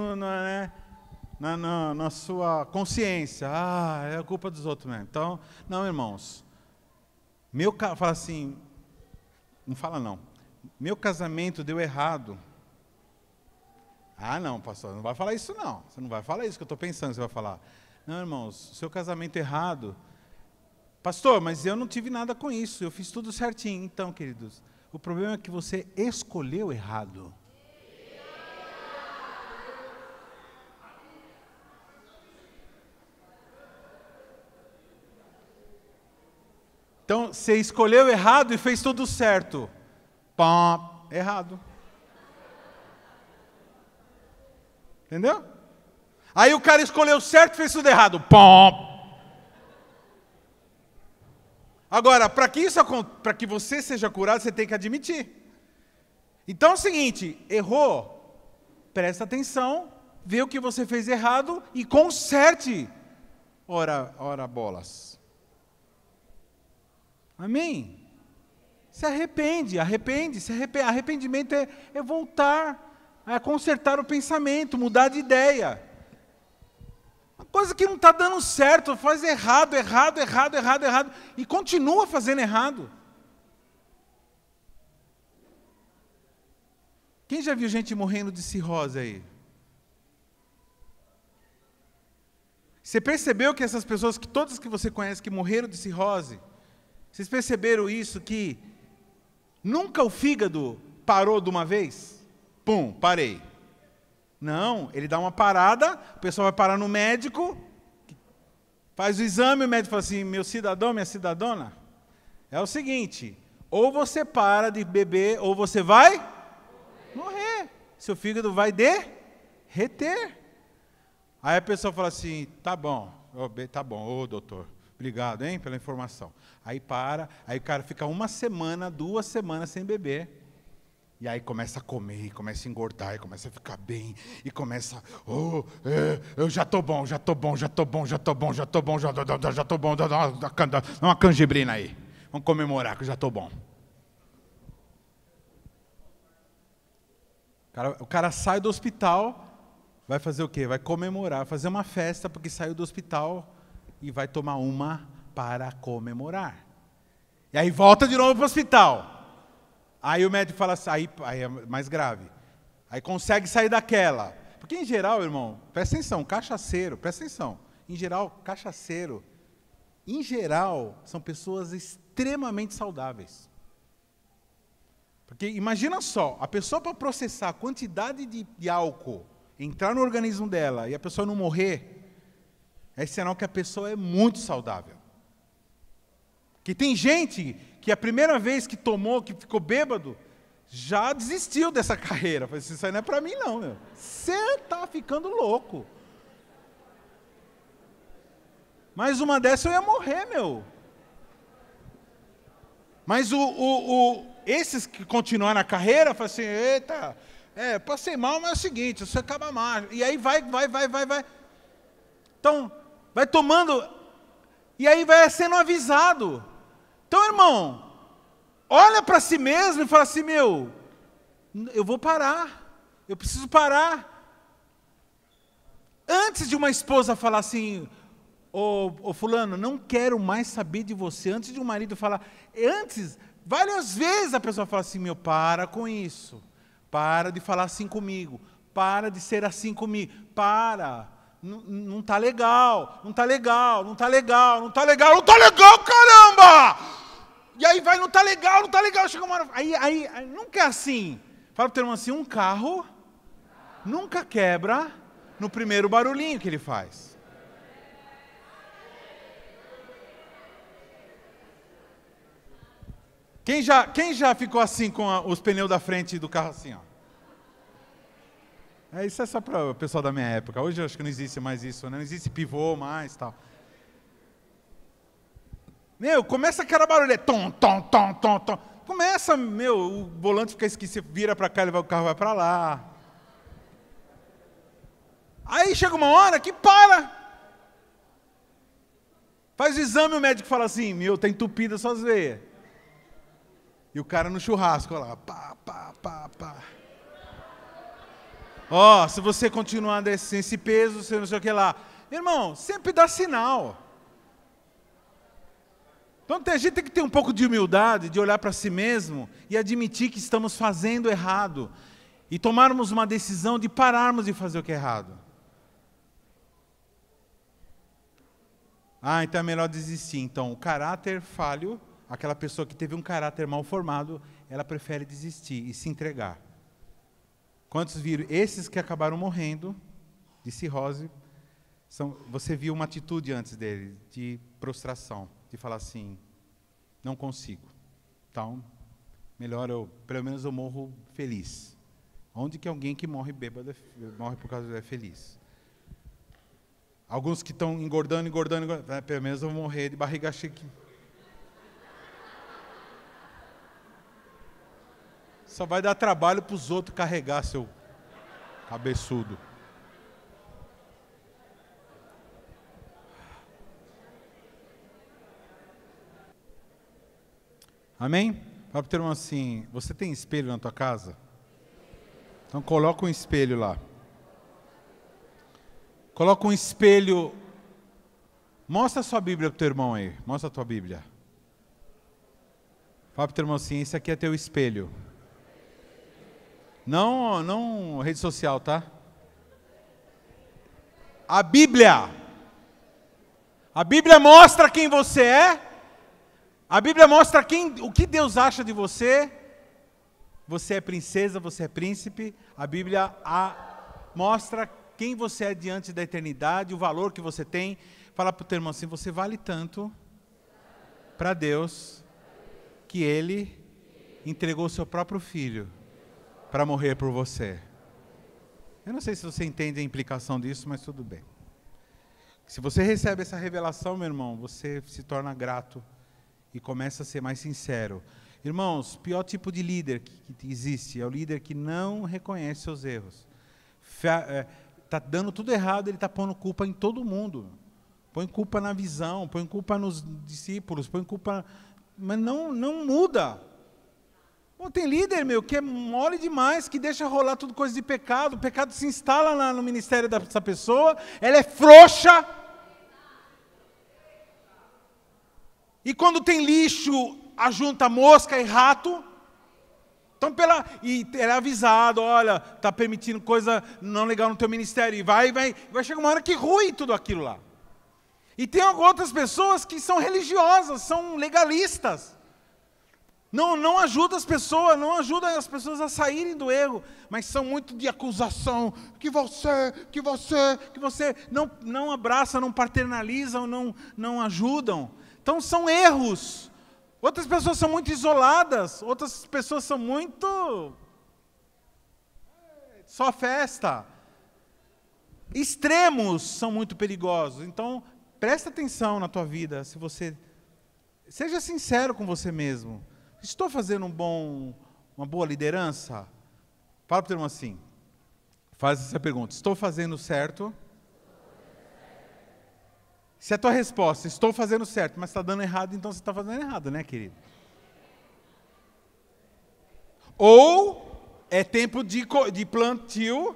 S1: na sua consciência. É a culpa dos outros mesmo. Então, não, irmãos. Fala assim, não fala não. Meu casamento deu errado. Não, pastor, não vai falar isso não. Você não vai falar isso que eu estou pensando, você vai falar. Não, irmãos, seu casamento errado. Pastor, mas eu não tive nada com isso, eu fiz tudo certinho. Então, queridos, o problema é que você escolheu errado. Então, você escolheu errado e fez tudo certo. Errado. Entendeu? Aí o cara escolheu certo e fez tudo errado. Agora, para que você seja curado, você tem que admitir. Então é o seguinte, errou, presta atenção, vê o que você fez errado e conserte. Ora bolas. Amém? Se arrepende. Arrependimento é voltar, é consertar o pensamento, mudar de ideia. Uma coisa que não está dando certo, faz errado, e continua fazendo errado. Quem já viu gente morrendo de cirrose aí? Você percebeu que essas pessoas, que todas que você conhece que morreram de cirrose, vocês perceberam isso, que nunca o fígado parou de uma vez? Pum, parei. Não, ele dá uma parada, a pessoa vai parar no médico, faz o exame, o médico fala assim, meu cidadão, minha cidadona, é o seguinte, ou você para de beber, ou você vai morrer. Seu fígado vai derreter. Aí a pessoa fala assim, tá bom, ô doutor, obrigado, hein, pela informação. Aí para, aí o cara fica 1 semana, 2 semanas sem beber. E aí começa a comer, e começa a engordar, e começa a ficar bem, e começa, eu já tô bom, dá uma canjibrina aí. Vamos comemorar que eu já tô bom. O cara sai do hospital, vai fazer o quê? Vai comemorar, fazer uma festa porque saiu do hospital e vai tomar uma para comemorar. E aí volta de novo para o hospital. Aí o médico fala assim, aí é mais grave. Aí consegue sair daquela. Porque em geral, irmão, presta atenção, cachaceiro, presta atenção. Em geral, cachaceiro, em geral, são pessoas extremamente saudáveis. Porque imagina só, a pessoa para processar a quantidade de álcool, entrar no organismo dela e a pessoa não morrer, é sinal que a pessoa é muito saudável. Que tem gente que a primeira vez que tomou, que ficou bêbado, já desistiu dessa carreira. Falei assim, isso aí não é para mim não, meu. Você está ficando louco. Mais uma dessa eu ia morrer, meu. Mas esses que continuaram na carreira, falam assim, eita, passei mal, mas é o seguinte, você acaba mal. E aí vai. Então, vai tomando, e aí vai sendo avisado. Então, irmão, olha para si mesmo e fala assim, meu, eu vou parar, eu preciso parar. Antes de uma esposa falar assim, ô fulano, não quero mais saber de você, antes de um marido falar, várias vezes a pessoa fala assim, meu, para com isso, para de falar assim comigo, para de ser assim comigo, para, não está legal, caramba! E aí vai, não está legal, chega uma hora, aí nunca é assim. Fala para o teu irmão assim, um carro nunca quebra no primeiro barulhinho que ele faz. Quem já ficou assim com os pneus da frente do carro assim, ó? Isso é só para o pessoal da minha época. Hoje eu acho que não existe mais isso, né? Não existe pivô mais e tal. Meu, começa aquela barulho, tom. Começa, meu, o volante fica esquecido, vira para cá, o carro vai para lá. Aí chega uma hora que para. Faz o exame, o médico fala assim, meu, tá entupida suas veias. E o cara no churrasco, olha lá, pá. Ó, se você continuar sem esse peso, você não sei o que lá. Irmão, sempre dá sinal. Então a gente tem que ter um pouco de humildade, de olhar para si mesmo e admitir que estamos fazendo errado. E tomarmos uma decisão de pararmos de fazer o que é errado. Então é melhor desistir. Então, o caráter falho, aquela pessoa que teve um caráter mal formado, ela prefere desistir e se entregar. Quantos viram? Esses que acabaram morrendo de cirrose, você viu uma atitude antes dele, de prostração, de falar assim, não consigo. Então, melhor pelo menos eu morro feliz. Onde que alguém que morre bêbado, morre por causa é feliz? Alguns que estão engordando, pelo menos eu vou morrer de barriga cheia. Só vai dar trabalho para os outros carregar, seu cabeçudo. Amém? Fala para o teu irmão assim, você tem espelho na tua casa? Então coloca um espelho lá. Coloca um espelho. Mostra a sua Bíblia para o teu irmão aí. Mostra a tua Bíblia. Fala para o teu irmão assim, esse aqui é teu espelho. Não rede social, tá? A Bíblia. A Bíblia mostra quem você é. A Bíblia mostra o que Deus acha de você. Você é princesa, você é príncipe. A Bíblia mostra quem você é diante da eternidade, o valor que você tem. Fala para o teu irmão assim, você vale tanto para Deus que Ele entregou o seu próprio filho para morrer por você. Eu não sei se você entende a implicação disso, mas tudo bem. Se você recebe essa revelação, meu irmão, você se torna grato e começa a ser mais sincero. Irmãos, o pior tipo de líder que existe é o líder que não reconhece seus erros. Está dando tudo errado, ele está pondo culpa em todo mundo. Põe culpa na visão, põe culpa nos discípulos, põe culpa... Mas não muda. Bom, tem líder, que é mole demais, que deixa rolar tudo coisa de pecado. O pecado se instala no ministério dessa pessoa, ela é frouxa. E quando tem lixo, ajunta mosca e rato. Então, e ela é avisado, olha, está permitindo coisa não legal no teu ministério. E vai chegar uma hora que rui tudo aquilo lá. E tem outras pessoas que são religiosas, são legalistas. Não ajuda as pessoas, não ajuda as pessoas a saírem do erro, mas são muito de acusação, que você não abraçam, não paternalizam, não ajudam. Então são erros. Outras pessoas são muito isoladas, outras pessoas são muito só festa. Extremos são muito perigosos. Então, presta atenção na tua vida, seja sincero com você mesmo. Estou fazendo uma boa liderança? Fala para o teu irmão assim, faz essa pergunta, estou fazendo certo? Se a tua resposta, estou fazendo certo, mas está dando errado, então você está fazendo errado, né, querido? Ou é tempo de plantio,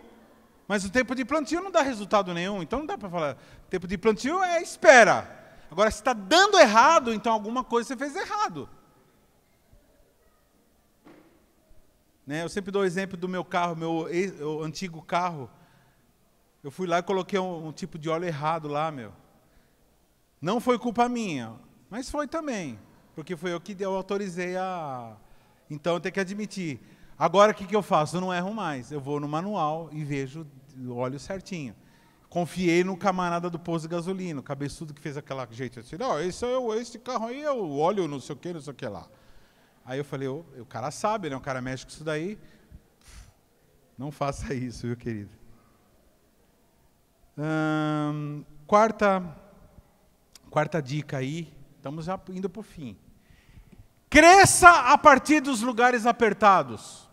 S1: mas o tempo de plantio não dá resultado nenhum, então não dá para falar. Tempo de plantio é espera. Agora, se está dando errado, então alguma coisa você fez errado. Né? Eu sempre dou o exemplo do meu carro, meu antigo carro. Eu fui lá e coloquei um tipo de óleo errado lá, Não foi culpa minha, mas foi também, porque foi eu que autorizei Então eu tenho que admitir. Agora o que eu faço? Eu não erro mais. Eu vou no manual e vejo o óleo certinho. Confiei no camarada do posto de gasolina, o cabeçudo que fez aquela jeito assim, não, esse carro aí é o óleo não sei o que lá. Aí eu falei, o cara sabe, né? O cara mexe com isso daí. Não faça isso, viu, querido? Quarta dica aí, estamos já indo para o fim. Cresça a partir dos lugares apertados.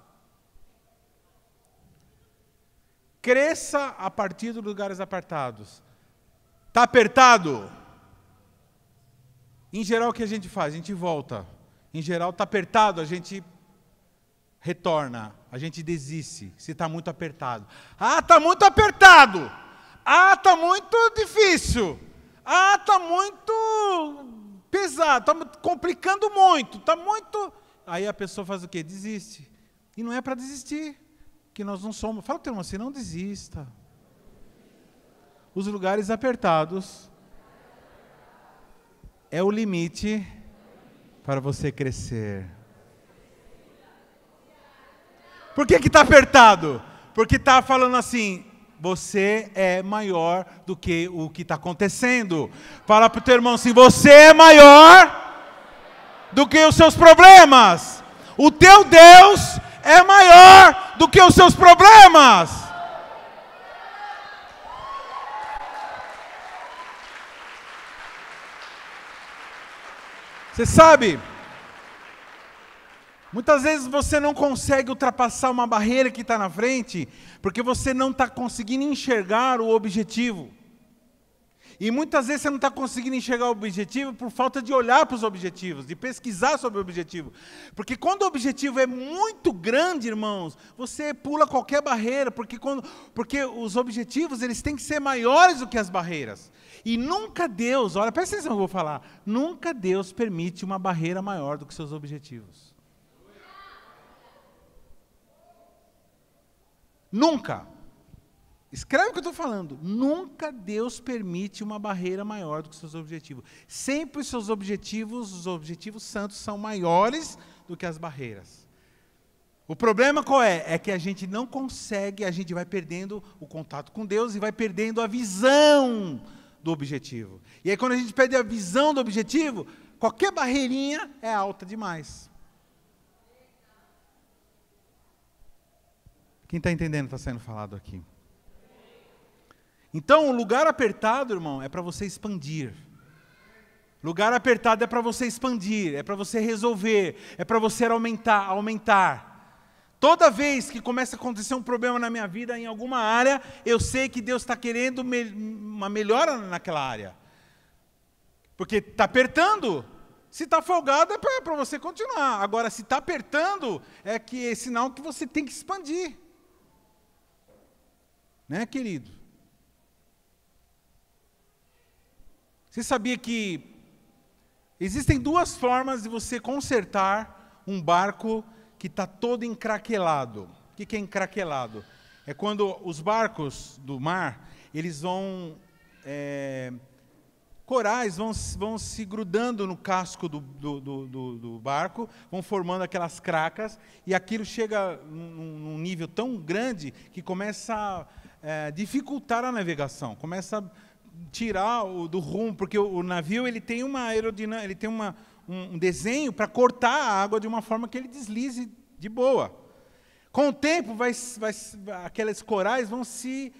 S1: Cresça a partir dos lugares apertados. Está apertado? Em geral, o que a gente faz? A gente volta. Em geral, está apertado, a gente retorna, a gente desiste, se está muito apertado. Ah, está muito apertado! Ah, está muito difícil! Ah, está muito pesado, está complicando muito, está muito... Aí a pessoa faz o quê? Desiste. E não é para desistir, que nós não somos... Fala para o teu irmão assim, não desista. Os lugares apertados é o limite para você crescer. Por que está apertado? Porque está falando assim, você é maior do que o que está acontecendo. Fala para o teu irmão assim, você é maior do que os seus problemas. O teu Deus é maior do que os seus problemas. Você sabe, Muitas vezes você não consegue ultrapassar uma barreira que está na frente, porque você não está conseguindo enxergar o objetivo. E muitas vezes você não está conseguindo enxergar o objetivo por falta de olhar para os objetivos, de pesquisar sobre o objetivo. Porque quando o objetivo é muito grande, irmãos, você pula qualquer barreira, porque os objetivos eles têm que ser maiores do que as barreiras. E nunca Deus, olha, presta atenção no que eu vou falar, nunca Deus permite uma barreira maior do que seus objetivos. Nunca. Escreve o que eu estou falando. Nunca Deus permite uma barreira maior do que os seus objetivos. Sempre os seus objetivos, os objetivos santos, são maiores do que as barreiras. O problema qual é? É que a gente não consegue, a gente vai perdendo o contato com Deus e vai perdendo a visão do objetivo. E aí quando a gente perde a visão do objetivo, qualquer barreirinha é alta demais. Quem está entendendo está sendo falado aqui. Então, o lugar apertado, irmão, é para você expandir. Lugar apertado é para você expandir, é para você resolver, é para você aumentar. Toda vez que começa a acontecer um problema na minha vida, em alguma área, eu sei que Deus está querendo uma melhora naquela área. Porque está apertando. Se está folgado, é para você continuar. Agora, se está apertando, é sinal que você tem que expandir. Né, querido? Você sabia que existem duas formas de você consertar um barco que está todo encraquelado? O que é encraquelado? É quando os barcos do mar, eles vão... corais vão se grudando no casco do barco, vão formando aquelas cracas, e aquilo chega num nível tão grande que começa a dificultar a navegação, começa a tirar do rumo, porque o navio ele tem uma aerodinâmica, ele tem um desenho para cortar a água de uma forma que ele deslize de boa. Com o tempo, aqueles corais vão se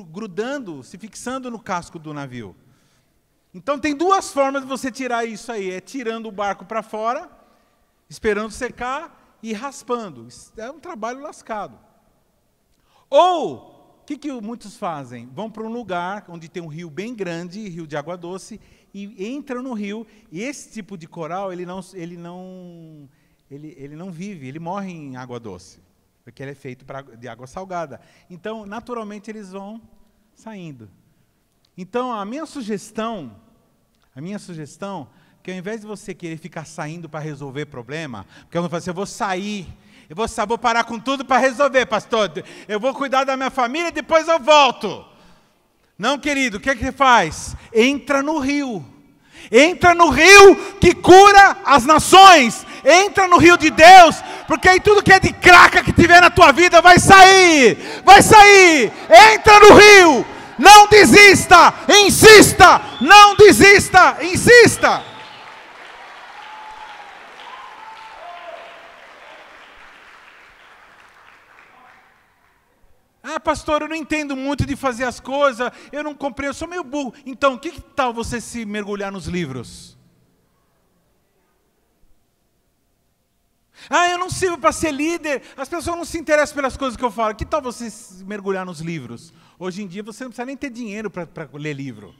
S1: grudando, se fixando no casco do navio. Então tem duas formas de você tirar isso aí, é tirando o barco para fora, esperando secar e raspando. Isso é um trabalho lascado. Ou o que muitos fazem? Vão para um lugar onde tem um rio bem grande, rio de água doce, e entram no rio, e esse tipo de coral, ele não vive, ele morre em água doce, porque ele é feito de água salgada. Então, naturalmente, eles vão saindo. Então, a minha sugestão, que ao invés de você querer ficar saindo para resolver problema, porque eu não falo assim, eu vou sair, vou parar com tudo para resolver, pastor. Eu vou cuidar da minha família e depois eu volto. Não, querido, o que você faz? Entra no rio. Entra no rio que cura as nações. Entra no rio de Deus, porque aí tudo que é de craca que tiver na tua vida vai sair. Vai sair. Entra no rio. Não desista. Insista. Não desista. Insista. Ah, pastor, eu não entendo muito de fazer as coisas, eu não compreendo, eu sou meio burro. Então, que tal você se mergulhar nos livros? Ah, eu não sirvo para ser líder, as pessoas não se interessam pelas coisas que eu falo. Que tal você se mergulhar nos livros? Hoje em dia você não precisa nem ter dinheiro para ler livro.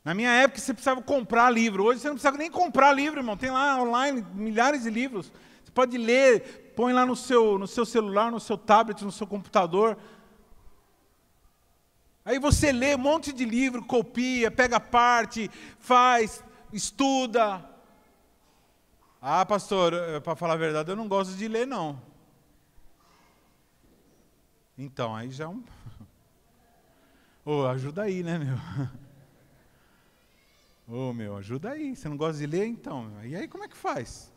S1: Na minha época você precisava comprar livro, hoje você não precisa nem comprar livro, irmão. Tem lá online milhares de livros. Você pode ler, põe lá no seu celular, no seu tablet, no seu computador. Aí você lê um monte de livro, copia, pega parte, faz, estuda. Ah, pastor, para falar a verdade, eu não gosto de ler, não. Então, aí já é um... ajuda aí, né, meu? Ajuda aí. Você não gosta de ler, então. E aí como é que faz?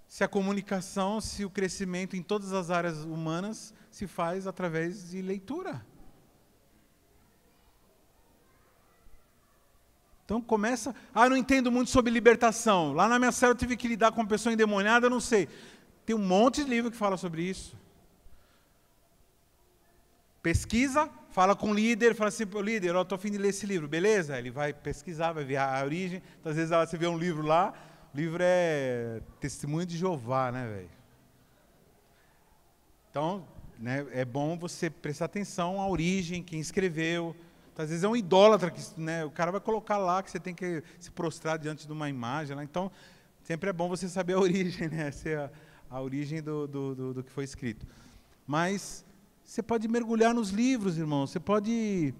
S1: Se a comunicação, se o crescimento em todas as áreas humanas se faz através de leitura. Então começa, eu não entendo muito sobre libertação. Lá na minha célula eu tive que lidar com uma pessoa endemoniada, eu não sei. Tem um monte de livro que fala sobre isso. Pesquisa, fala com o líder, fala assim, líder, eu estou a fim de ler esse livro, beleza? Ele vai pesquisar, vai ver a origem. Então, às vezes você vê um livro lá, O livro é Testemunho de Jeová, né, velho? Então, né, é bom você prestar atenção à origem, quem escreveu. Às vezes é um idólatra, né, o cara vai colocar lá que você tem que se prostrar diante de uma imagem. Lá. Então, sempre é bom você saber a origem, né? Essa é a origem do que foi escrito. Mas você pode mergulhar nos livros, irmão. Você pode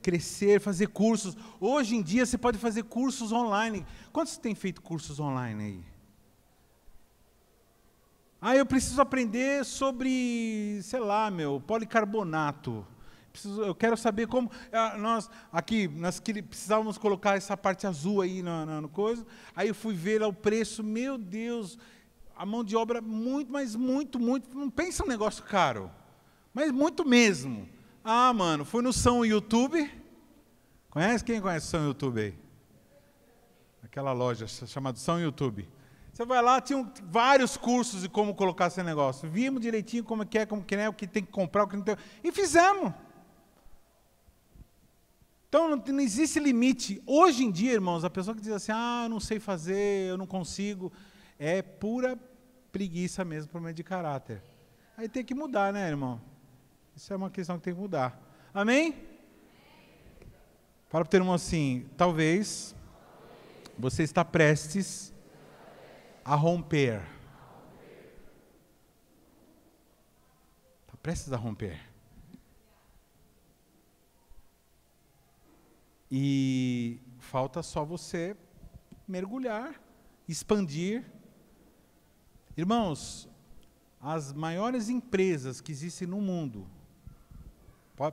S1: crescer, fazer cursos. Hoje em dia você pode fazer cursos online. Quantos tem feito cursos online aí? Eu preciso aprender sobre, sei lá, policarbonato. Eu quero saber como... Nós precisávamos colocar essa parte azul aí no coisa. Aí eu fui ver lá o preço. Meu Deus, a mão de obra muito, mas muito. Não pensa um negócio caro. Mas muito mesmo. Mano, fui no São YouTube. Quem conhece o São YouTube aí? Aquela loja chamada São YouTube. Você vai lá, tinha vários cursos de como colocar esse negócio. Vimos direitinho como que é, o que tem que comprar, o que não tem. E fizemos. Então, não existe limite. Hoje em dia, irmãos, a pessoa que diz assim, eu não sei fazer, eu não consigo, é pura preguiça mesmo, problema de caráter. Aí tem que mudar, né, irmão? Isso é uma questão que tem que mudar. Amém? Fala para o teu irmão assim, talvez você está prestes a romper. Está prestes a romper. E falta só você mergulhar, expandir. Irmãos, as maiores empresas que existem no mundo,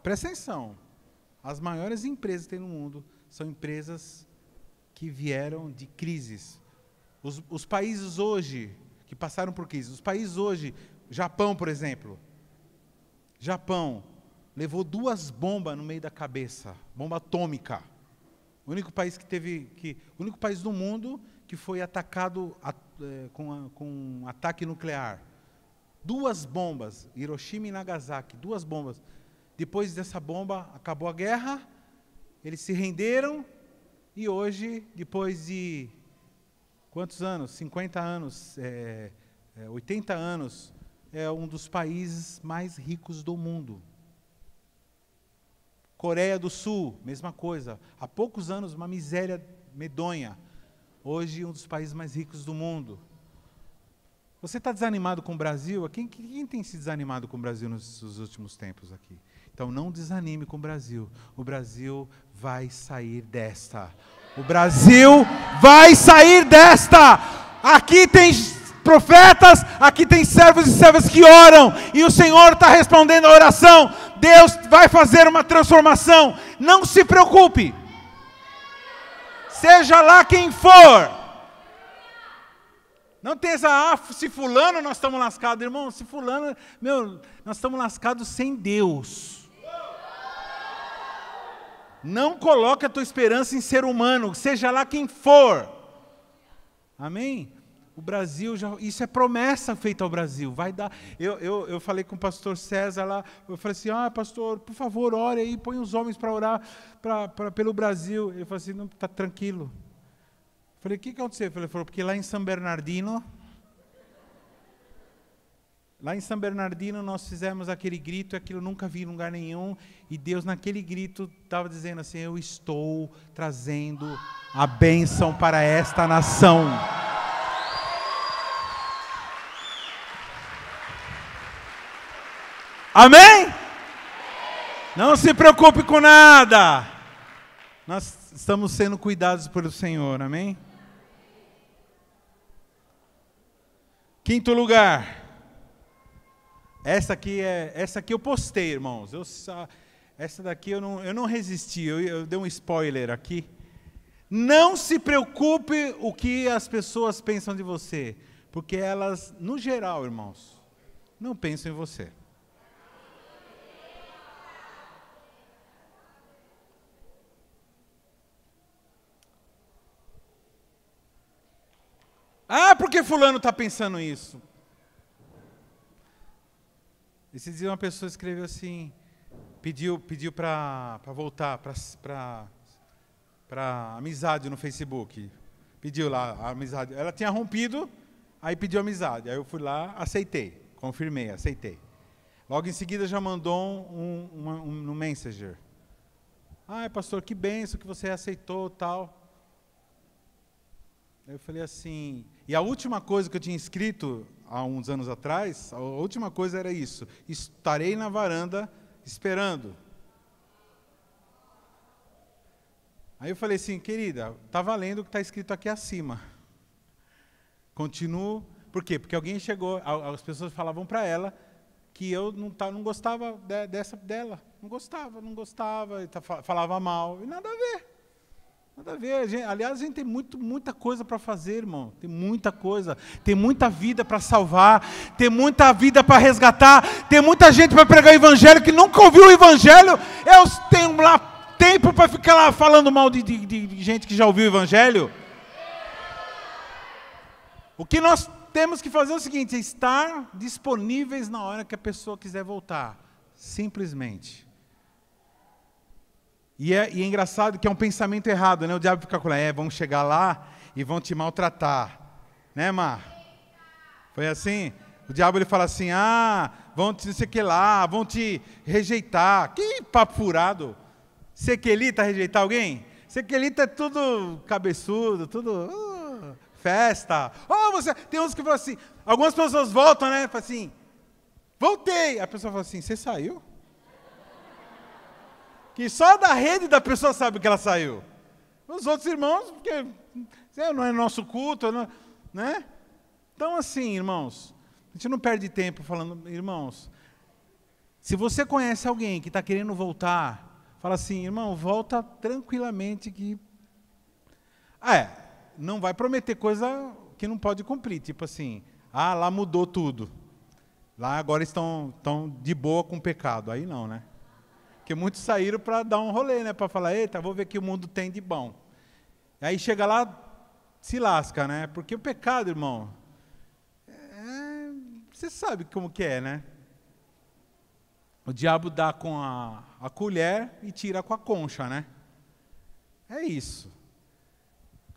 S1: presta atenção, as maiores empresas que tem no mundo são empresas que vieram de crises. Os países hoje, que passaram por crise, os países hoje, Japão, por exemplo, Japão levou 2 bombas no meio da cabeça, bomba atômica. O único país o único país do mundo que foi atacado com um ataque nuclear. 2 bombas, Hiroshima e Nagasaki, 2 bombas. Depois dessa bomba, acabou a guerra, eles se renderam, e hoje, depois de quantos anos? 50 anos, 80 anos, é um dos países mais ricos do mundo. Coreia do Sul, mesma coisa. Há poucos anos, uma miséria medonha. Hoje, um dos países mais ricos do mundo. Você está desanimado com o Brasil? Quem tem se desanimado com o Brasil nos últimos tempos aqui? Então, não desanime com o Brasil. O Brasil vai sair desta. O Brasil vai sair desta. Aqui tem profetas, aqui tem servos e servas que oram. E o Senhor está respondendo a oração. Deus vai fazer uma transformação. Não se preocupe. Seja lá quem for. Não tem essa, se fulano nós estamos lascados. Irmão, se fulano, nós estamos lascados sem Deus. Não coloque a tua esperança em ser humano, seja lá quem for. Amém? O Brasil, isso é promessa feita ao Brasil, vai dar. Eu falei com o pastor César lá, eu falei assim, pastor, por favor, ore aí, põe os homens para orar pelo Brasil. Ele falou assim, não, está tranquilo. Eu falei, o que aconteceu? Ele falou, porque lá em São Bernardino nós fizemos aquele grito, aquilo nunca vi em lugar nenhum, e Deus naquele grito estava dizendo assim, eu estou trazendo a bênção para esta nação. Amém? Não se preocupe com nada. Nós estamos sendo cuidados pelo Senhor, amém? Quinto lugar. Essa aqui eu postei, irmãos. Essa daqui eu não resisti, eu dei um spoiler aqui. Não se preocupe o que as pessoas pensam de você, porque elas, no geral, irmãos, não pensam em você. Por que fulano está pensando isso? Esse dia uma pessoa escreveu assim, pediu para voltar para amizade no Facebook. Pediu lá a amizade. Ela tinha rompido, aí pediu amizade. Aí eu fui lá, aceitei, confirmei, aceitei. Logo em seguida já mandou no Messenger. Pastor, que benção que você aceitou, tal. Aí eu falei assim... E a última coisa que eu tinha escrito, há uns anos atrás, a última coisa era isso. Estarei na varanda esperando. Aí eu falei assim, querida, está valendo o que está escrito aqui acima. Continuo. Por quê? Porque alguém chegou, as pessoas falavam para ela que eu não gostava dela. Não gostava, falava mal. E nada a ver. Nada a ver. Aliás, a gente tem muita coisa para fazer, irmão. Tem muita coisa. Tem muita vida para salvar. Tem muita vida para resgatar. Tem muita gente para pregar o evangelho que nunca ouviu o evangelho. Eu tenho lá tempo para ficar lá falando mal de gente que já ouviu o evangelho. O que nós temos que fazer é o seguinte, é estar disponíveis na hora que a pessoa quiser voltar. Simplesmente. E é engraçado que é um pensamento errado, né? O diabo fica com vamos chegar lá e vão te maltratar. Né, Mar? Foi assim? O diabo ele fala assim, vão te, não sei o que lá, vão te rejeitar. Que papo furado. Sequelita rejeitar alguém? Sequelita é tudo cabeçudo, tudo festa. Tem uns que falam assim, algumas pessoas voltam, né? Falam assim, voltei. A pessoa fala assim, você saiu? Que só da rede da pessoa sabe que ela saiu. Os outros irmãos, porque não é nosso culto, né? Então assim, irmãos, a gente não perde tempo falando, irmãos, se você conhece alguém que está querendo voltar, fala assim, irmão, volta tranquilamente que... não vai prometer coisa que não pode cumprir. Tipo assim, lá mudou tudo. Lá agora estão de boa com o pecado. Aí não, né? Porque muitos saíram para dar um rolê, né? Para falar, eita, vou ver o que o mundo tem de bom. Aí chega lá, se lasca, né? Porque o pecado, irmão, você sabe como que é, né? O diabo dá com a colher e tira com a concha, né? É isso.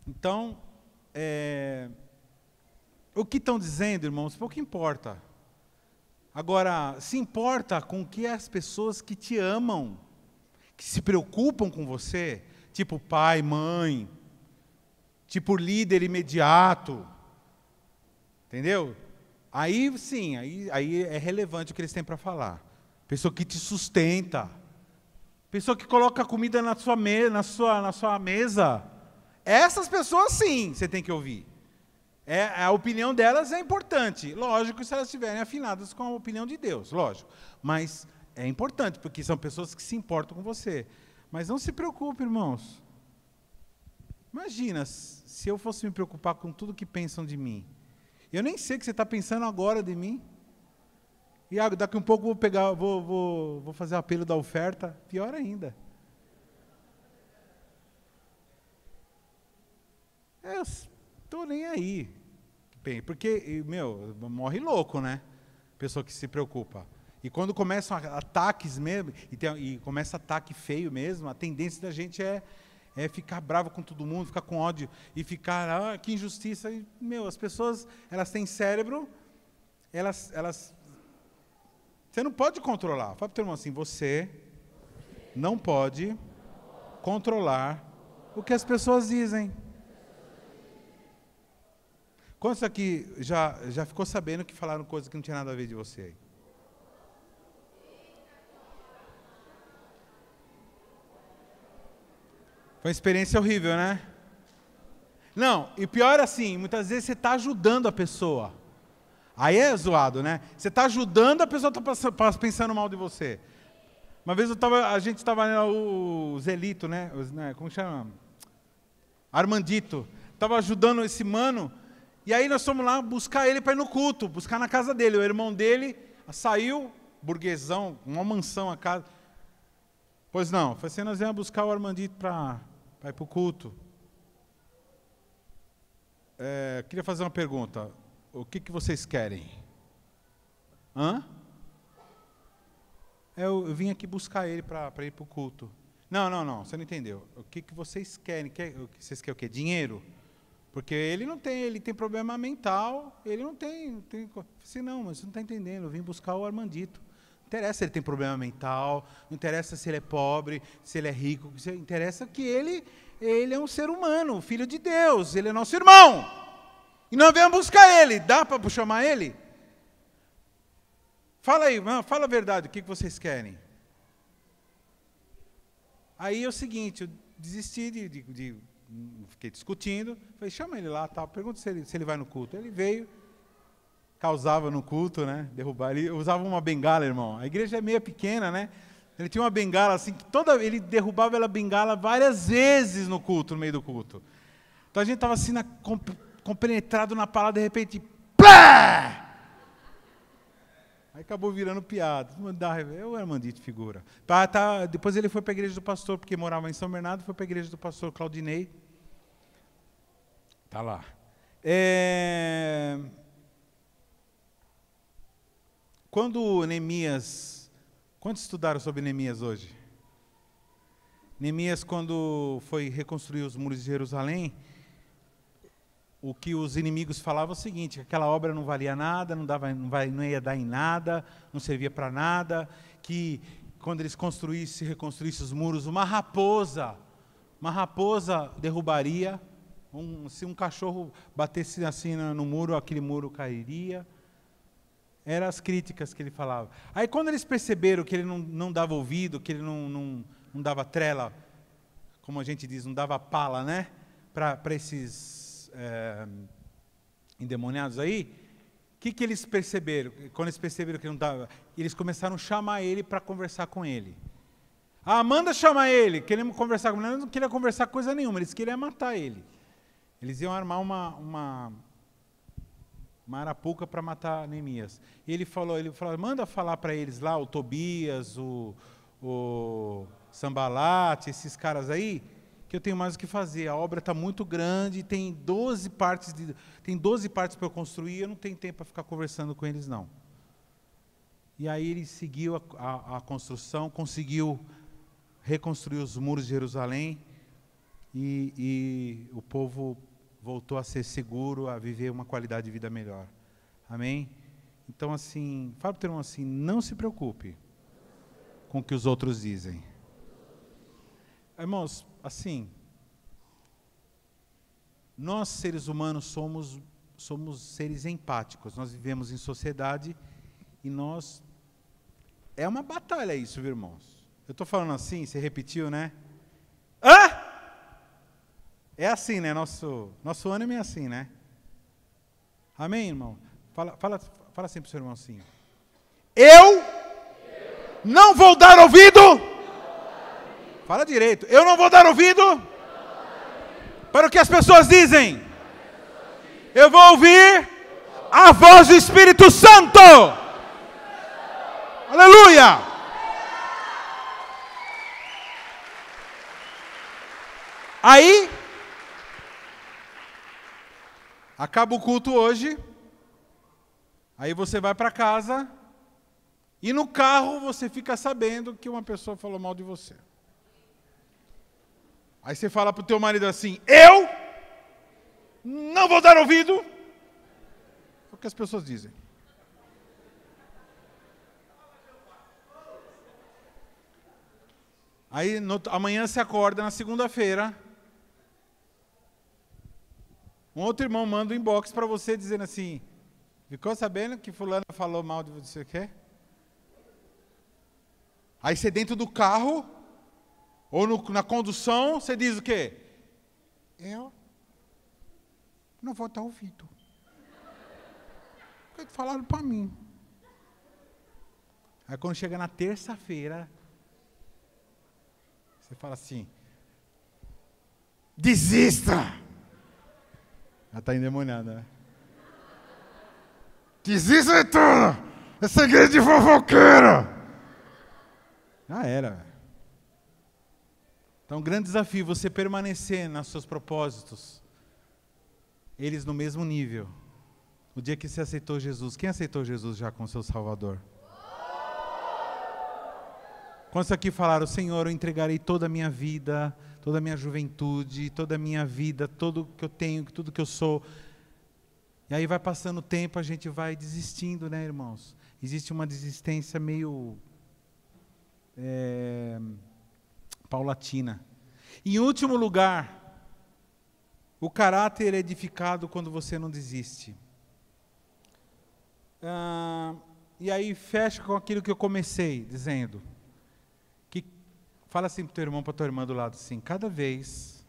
S1: Então, o que estão dizendo, irmãos, pouco importa. Agora, se importa com que as pessoas que te amam, que se preocupam com você, tipo pai, mãe, tipo líder imediato, entendeu? Aí sim, aí é relevante o que eles têm para falar. Pessoa que te sustenta, pessoa que coloca comida na sua mesa. Essas pessoas sim, você tem que ouvir. A opinião delas é importante. Lógico, se elas estiverem afinadas com a opinião de Deus, lógico. Mas é importante, porque são pessoas que se importam com você. Mas não se preocupe, irmãos. Imagina, se eu fosse me preocupar com tudo que pensam de mim. Eu nem sei o que você está pensando agora de mim. E daqui um pouco vou fazer o apelo da oferta. Pior ainda. Eu estou nem aí. Bem, porque, morre louco, né? Pessoa que se preocupa. E quando começam ataques mesmo, e começa ataque feio mesmo, a tendência da gente é ficar bravo com todo mundo, ficar com ódio, e ficar, que injustiça. E, as pessoas, elas têm cérebro, você não pode controlar. Fala para o teu irmão assim, você não pode controlar o que as pessoas dizem. Quantos aqui já ficou sabendo que falaram coisas que não tinha nada a ver de você aí? Foi uma experiência horrível, né? Não, e pior assim, muitas vezes você está ajudando a pessoa. Aí é zoado, né? Você está ajudando, a pessoa está pensando mal de você. Uma vez a gente estava o Zelito, né? Como chama? Armandito. Estava ajudando esse mano, e aí nós fomos lá buscar ele para ir no culto, buscar na casa dele. O irmão dele saiu, burguesão, uma mansão a casa. Pois não, foi assim, nós íamos buscar o Armandito para ir para o culto. Queria fazer uma pergunta. O que vocês querem? Eu vim aqui buscar ele para ir para o culto. Não, você não entendeu. O que vocês querem? Vocês querem o quê? Dinheiro? Porque ele tem problema mental, ele não tem assim, não, mas você não está entendendo, eu vim buscar o Armandito. Não interessa se ele tem problema mental, não interessa se ele é pobre, se ele é rico, interessa que ele é um ser humano, filho de Deus, ele é nosso irmão. E nós viemos buscar ele, dá para chamar ele? Fala aí, fala a verdade, o que vocês querem? Aí é o seguinte, eu desisti fiquei discutindo, falei, chama ele lá, tá, pergunta se ele vai no culto. Ele veio, causava no culto, né, derrubar, ele usava uma bengala, irmão, a igreja é meio pequena, né, ele tinha uma bengala assim, que ele derrubava a bengala várias vezes no culto, no meio do culto. Então a gente estava assim, compenetrado na palavra, de repente, plá! Aí acabou virando piada. Eu era Armandito, figura. Depois ele foi para a igreja do pastor, porque morava em São Bernardo, foi para a igreja do pastor Claudinei. Está lá. Quando Neemias... Quantos estudaram sobre Neemias hoje? Neemias, quando foi reconstruir os muros de Jerusalém, o que os inimigos falavam é o seguinte, que aquela obra não valia nada, não ia dar em nada, não servia para nada, que quando eles reconstruíssem os muros, uma raposa derrubaria, se um cachorro batesse assim no muro, aquele muro cairia. Eram as críticas que ele falava. Aí quando eles perceberam que ele não dava ouvido, que ele não dava trela, como a gente diz, não dava pala, né, para esses endemoniados aí, o que eles perceberam? Quando eles perceberam que não dava, eles começaram a chamar ele para conversar com ele. Manda chamar ele, queremos conversar com ele. Eles não queriam conversar coisa nenhuma, eles queriam matar ele. Eles iam armar uma arapuca para matar Neemias. E ele falou, manda falar para eles lá, o Tobias, o Sambalate, esses caras aí, que eu tenho mais o que fazer. A obra está muito grande, tem 12 partes para eu construir, eu não tenho tempo para ficar conversando com eles, não. E aí ele seguiu a construção, conseguiu reconstruir os muros de Jerusalém, e o povo voltou a ser seguro, a viver uma qualidade de vida melhor. Amém? Então, assim, fala para o teu irmão assim, não se preocupe com o que os outros dizem. Irmãos, assim, nós seres humanos somos seres empáticos, nós vivemos em sociedade e é uma batalha isso, viu, irmãos? Eu estou falando assim, você repetiu, né? É assim, né? Nosso ânimo é assim, né? Amém, irmão? Fala assim para o seu irmão assim. Eu não vou dar ouvido. Fala direito. Eu não vou dar ouvido para o que as pessoas dizem. Eu vou ouvir a voz do Espírito Santo. Aleluia! Aí, acaba o culto hoje, aí você vai para casa, e no carro você fica sabendo que uma pessoa falou mal de você. Aí você fala para o teu marido assim, eu não vou dar ouvido. É o que as pessoas dizem. Aí amanhã você acorda, na segunda-feira, um outro irmão manda um inbox para você dizendo assim, ficou sabendo que fulano falou mal de você, o quê? Aí você dentro do carro, ou na condução, você diz o quê? Eu não vou dar ouvido. O que falaram para mim? Aí quando chega na terça-feira, você fala assim, desista! Ela está endemoniada, né? Desista de tudo! Essa igreja de fofoqueira! Já era, velho. Então, um grande desafio, você permanecer nos seus propósitos, eles no mesmo nível. O dia que você aceitou Jesus, quem aceitou Jesus já como seu Salvador? Quantos aqui falaram, Senhor, eu entregarei toda a minha vida, toda a minha juventude, toda a minha vida, tudo que eu tenho, tudo que eu sou. E aí vai passando o tempo, a gente vai desistindo, né, irmãos? Existe uma desistência meio paulatina. Em último lugar, o caráter é edificado quando você não desiste. E aí fecha com aquilo que eu comecei dizendo. Que, fala assim para o teu irmão, para a tua irmã do lado, assim, cada vez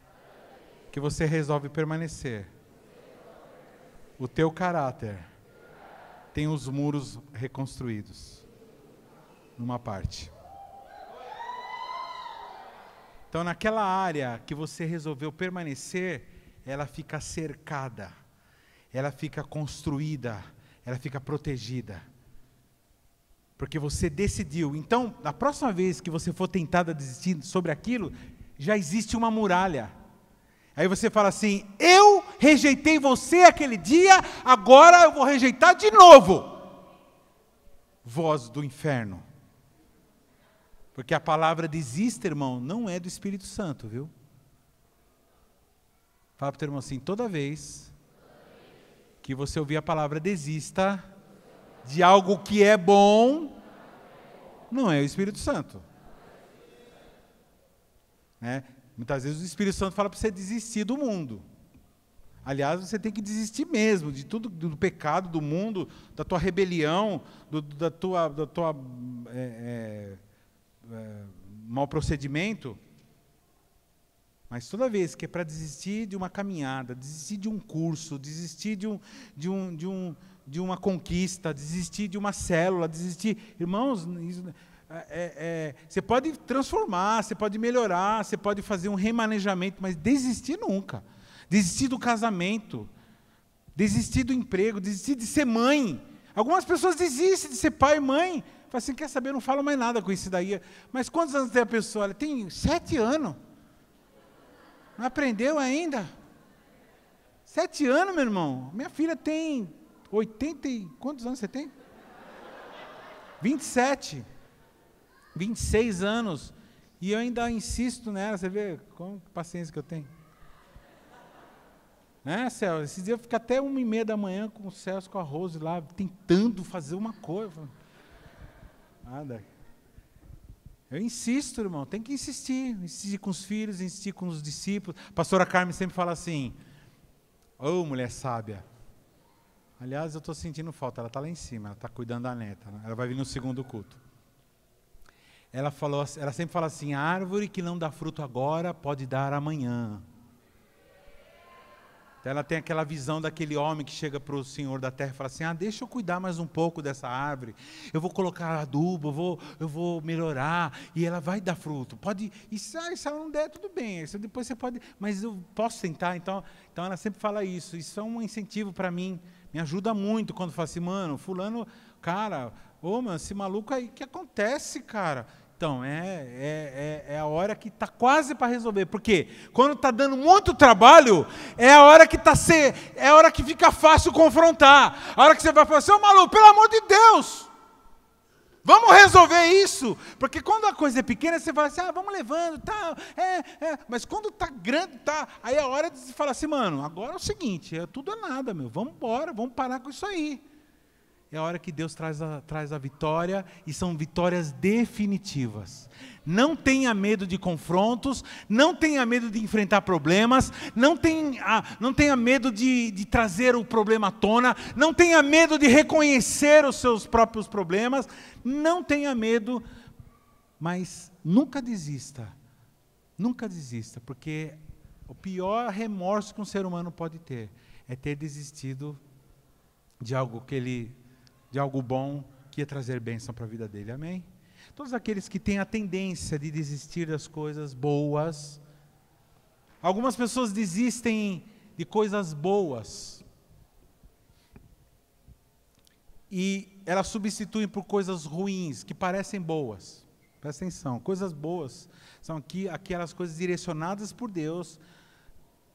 S1: que você resolve permanecer, o teu caráter tem os muros reconstruídos, numa parte. Então, naquela área que você resolveu permanecer, ela fica cercada, ela fica construída, ela fica protegida. Porque você decidiu. Então, na próxima vez que você for tentado a desistir sobre aquilo, já existe uma muralha. Aí você fala assim, eu rejeitei você aquele dia, agora eu vou rejeitar de novo. Voz do inferno. Porque a palavra desista, irmão, não é do Espírito Santo, viu? Fala para o teu irmão assim, toda vez que você ouvir a palavra desista de algo que é bom, não é o Espírito Santo. Né? Muitas vezes o Espírito Santo fala para você desistir do mundo. Aliás, você tem que desistir mesmo de tudo, do pecado, do mundo, da tua rebelião, da tua mau procedimento. Mas toda vez que é para desistir de uma caminhada, desistir de um curso, desistir de uma conquista, desistir de uma célula, desistir... Irmãos, você pode transformar, você pode melhorar, você pode fazer um remanejamento, mas desistir nunca. Desistir do casamento, desistir do emprego, desistir de ser mãe. Algumas pessoas desistem de ser pai e mãe. Fala assim, quer saber, eu não falo mais nada com isso daí. Mas quantos anos tem a pessoa? Ela tem 7 anos. Não aprendeu ainda? 7 anos, meu irmão. Minha filha tem 80 e... Quantos anos você tem? 27. 26 anos. E eu ainda insisto nela. Você vê com paciência que eu tenho. Né, Celso? Esses dias eu fico até 1h30 da manhã com o Celso, com a Rose lá, tentando fazer uma coisa. Nada. Eu insisto, irmão, tem que insistir. Insistir com os filhos, insistir com os discípulos. A pastora Carmen sempre fala assim, ô mulher sábia. Aliás, eu estou sentindo falta, ela está lá em cima, ela está cuidando da neta. Né? Ela vai vir no segundo culto. Ela sempre fala assim, a árvore que não dá fruto agora, pode dar amanhã. Então ela tem aquela visão daquele homem que chega para o Senhor da terra e fala assim, deixa eu cuidar mais um pouco dessa árvore, eu vou colocar adubo, eu vou melhorar, e ela vai dar fruto. Pode, e se ela não der, tudo bem, isso depois você pode, mas eu posso sentar, então ela sempre fala isso é um incentivo para mim, me ajuda muito quando fala assim, mano, fulano, cara, mano, esse maluco aí, o que acontece, cara? Então, é a hora que está quase para resolver. Porque quando está dando muito trabalho, é a hora que é a hora que fica fácil confrontar. A hora que você vai falar assim, maluco, pelo amor de Deus, vamos resolver isso. Porque quando a coisa é pequena, você fala assim, vamos levando, tal, mas quando está grande, aí é a hora de você falar assim, mano, agora é o seguinte, tudo ou nada, meu, vamos embora, vamos parar com isso aí. É a hora que Deus traz a vitória, e são vitórias definitivas. Não tenha medo de confrontos, não tenha medo de enfrentar problemas, não tenha medo de trazer o problema à tona, não tenha medo de reconhecer os seus próprios problemas, não tenha medo, mas nunca desista, porque o pior remorso que um ser humano pode ter é ter desistido de algo de algo bom que ia trazer bênção para a vida dele, amém? Todos aqueles que têm a tendência de desistir das coisas boas, algumas pessoas desistem de coisas boas, e elas substituem por coisas ruins, que parecem boas, presta atenção, coisas boas, são aquelas coisas direcionadas por Deus,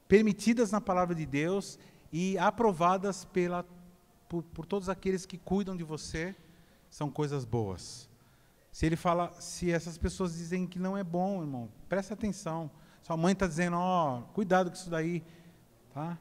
S1: permitidas na palavra de Deus, e aprovadas por todos aqueles que cuidam de você, são coisas boas. Se essas pessoas dizem que não é bom, irmão, presta atenção, Sua mãe está dizendo, ó, cuidado com isso daí, tá?